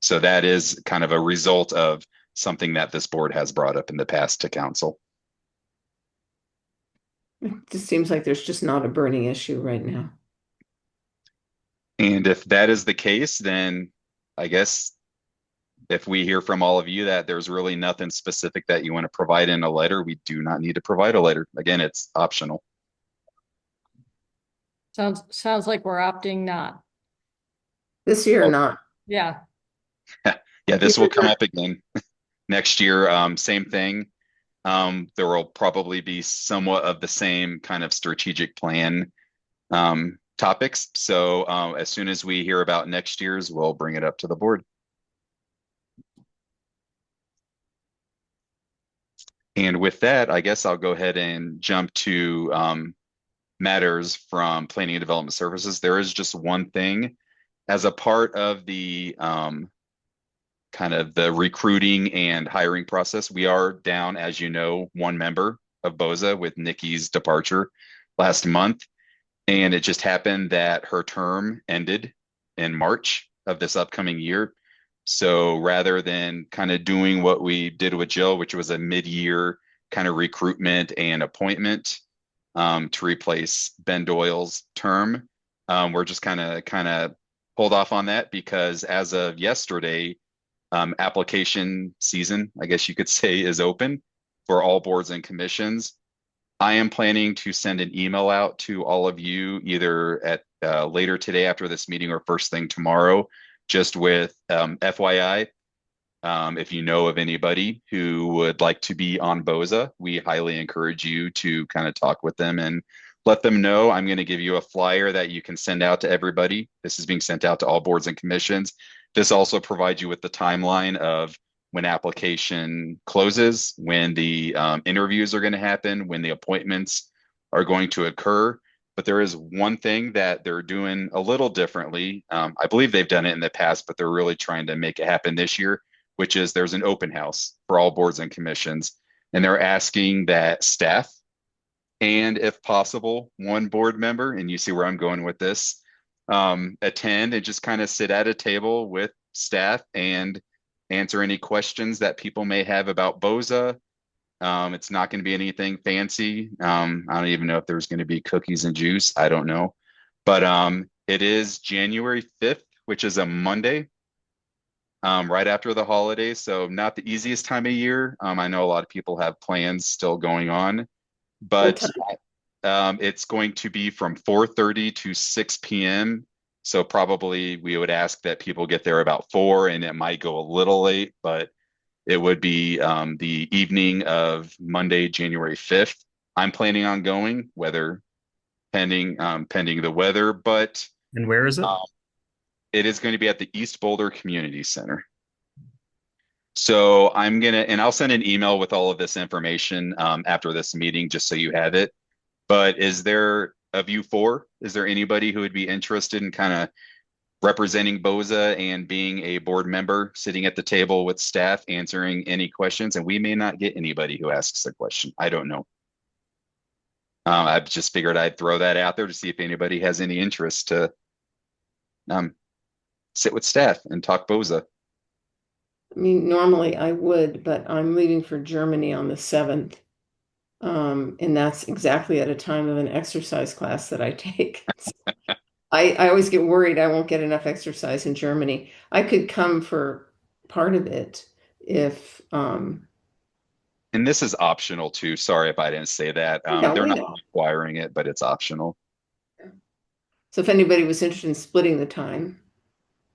So that is kind of a result of something that this board has brought up in the past to council. It just seems like there's just not a burning issue right now. And if that is the case, then I guess if we hear from all of you that there's really nothing specific that you want to provide in a letter, we do not need to provide a letter. Again, it's optional. Sounds like we're opting not. This year or not. Yeah. Yeah, this will come up again next year. Same thing. There will probably be somewhat of the same kind of strategic plan topics. So as soon as we hear about next year's, we'll bring it up to the board. And with that, I guess I'll go ahead and jump to matters from Planning and Development Services. There is just one thing. As a part of the kind of the recruiting and hiring process, we are down, as you know, one member of BOZA with Nikki's departure last month. And it just happened that her term ended in March of this upcoming year. So rather than kind of doing what we did with Jill, which was a mid-year kind of recruitment and appointment to replace Ben Doyle's term, we're just kind of hold off on that because as of yesterday, application season, I guess you could say, is open for all boards and commissions. I am planning to send an email out to all of you either at later today after this meeting or first thing tomorrow, just with FYI. If you know of anybody who would like to be on BOZA, we highly encourage you to kind of talk with them and let them know. I'm going to give you a flyer that you can send out to everybody. This is being sent out to all boards and commissions. This also provides you with the timeline of when application closes, when the interviews are going to happen, when the appointments are going to occur. But there is one thing that they're doing a little differently. I believe they've done it in the past, but they're really trying to make it happen this year, which is there's an open house for all boards and commissions. And they're asking that staff and, if possible, one board member, and you see where I'm going with this, attend and just kind of sit at a table with staff and answer any questions that people may have about BOZA. It's not going to be anything fancy. I don't even know if there's going to be cookies and juice. I don't know. But it is January 5th, which is a Monday, right after the holidays. So not the easiest time of year. I know a lot of people have plans still going on, but it's going to be from 4:30 to 6 p.m. So probably we would ask that people get there about 4, and it might go a little late, but it would be the evening of Monday, January 5th. I'm planning on going, whether pending the weather, but And where is it? it is going to be at the East Boulder Community Center. So and I'll send an email with all of this information after this meeting, just so you have it. But of you four, is there anybody who would be interested in kind of representing BOZA and being a board member, sitting at the table with staff, answering any questions? And we may not get anybody who asks a question. I don't know. I just figured I'd throw that out there to see if anybody has any interest to sit with staff and talk BOZA. I mean, normally I would, but I'm leaving for Germany on the 7th. And that's exactly at a time of an exercise class that I take. I always get worried I won't get enough exercise in Germany. I could come for part of it if and this is optional too. Sorry if I didn't say that. They're not requiring it, but it's optional. So if anybody was interested in splitting the time,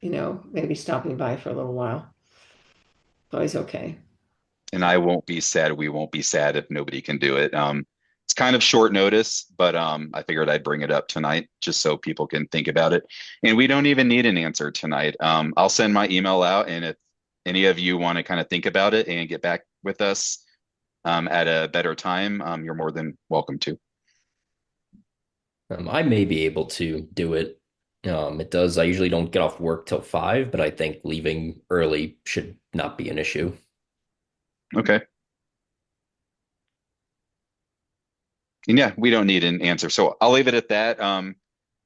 maybe stopping by for a little while. It's always okay. And I won't be sad. We won't be sad if nobody can do it. It's kind of short notice, but I figured I'd bring it up tonight just so people can think about it. And we don't even need an answer tonight. I'll send my email out, and if any of you want to kind of think about it and get back with us at a better time, you're more than welcome to. I may be able to do it. I usually don't get off work till 5, but I think leaving early should not be an issue. Okay. And yeah, we don't need an answer. So I'll leave it at that.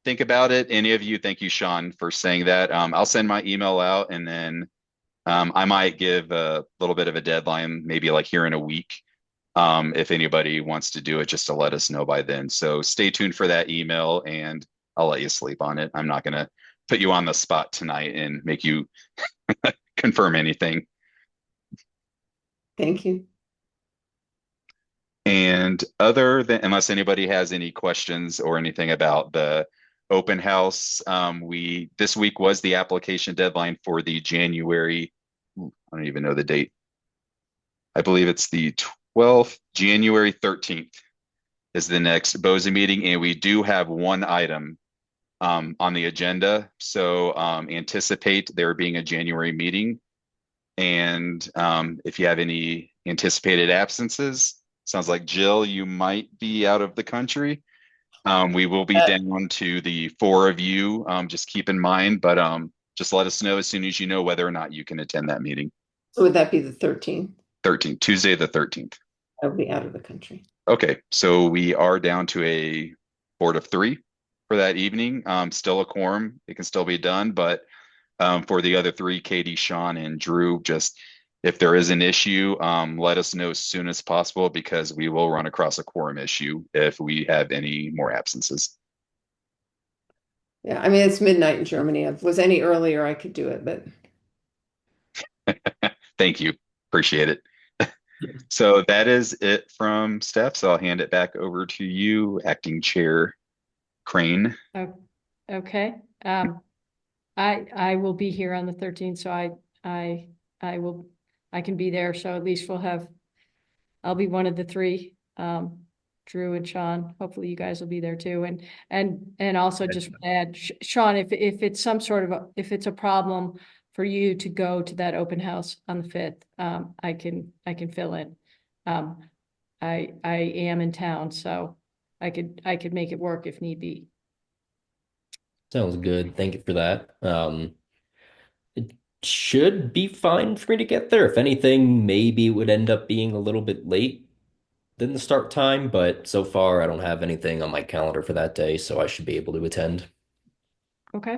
Think about it. Any of you, thank you, Sean, for saying that. I'll send my email out, and then I might give a little bit of a deadline, maybe like here in a week, if anybody wants to do it, just to let us know by then. So stay tuned for that email, and I'll let you sleep on it. I'm not going to put you on the spot tonight and make you confirm anything. Thank you. And unless anybody has any questions or anything about the open house, this week was the application deadline for the January. I don't even know the date. I believe it's the 12th, January 13th is the next BOZA meeting, and we do have one item on the agenda. So anticipate there being a January meeting. And if you have any anticipated absences, sounds like Jill, you might be out of the country. We will be down to the 4 of you. Just keep in mind, but just let us know as soon as you know whether or not you can attend that meeting. So would that be the 13th? 13th, Tuesday the 13th. I'll be out of the country. Okay, so we are down to a board of 3 for that evening. Still a quorum. It can still be done, but for the other 3, Katie, Sean, and Drew, just if there is an issue, let us know as soon as possible, because we will run across a quorum issue if we have any more absences. Yeah, I mean, it's midnight in Germany. If it was any earlier, I could do it, but. Thank you. Appreciate it. So that is it from Steph. So I'll hand it back over to you, Acting Chair Crane. Okay. I will be here on the 13th, so I can be there. So at least I'll be one of the 3, Drew and Sean. Hopefully you guys will be there too. And also just add, Sean, if it's some sort of if it's a problem for you to go to that open house on the 5th, I can fill in. I am in town, so I could make it work if need be. Sounds good. Thank you for that. It should be fine for me to get there. If anything, maybe it would end up being a little bit late than the start time, but so far I don't have anything on my calendar for that day, so I should be able to attend. Okay.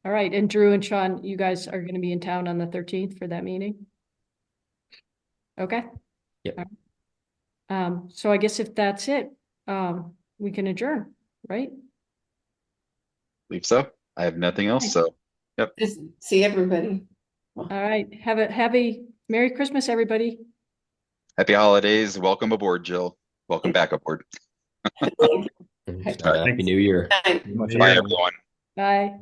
All right. And Drew and Sean, you guys are going to be in town on the 13th for that meeting? Okay. Yep. So I guess if that's it, we can adjourn, right? Believe so. I have nothing else. So, yep. Just see everybody. All right. Have a Merry Christmas, everybody. Happy holidays. Welcome aboard, Jill. Welcome back aboard. Happy New Year. Bye. Bye, everyone. Bye.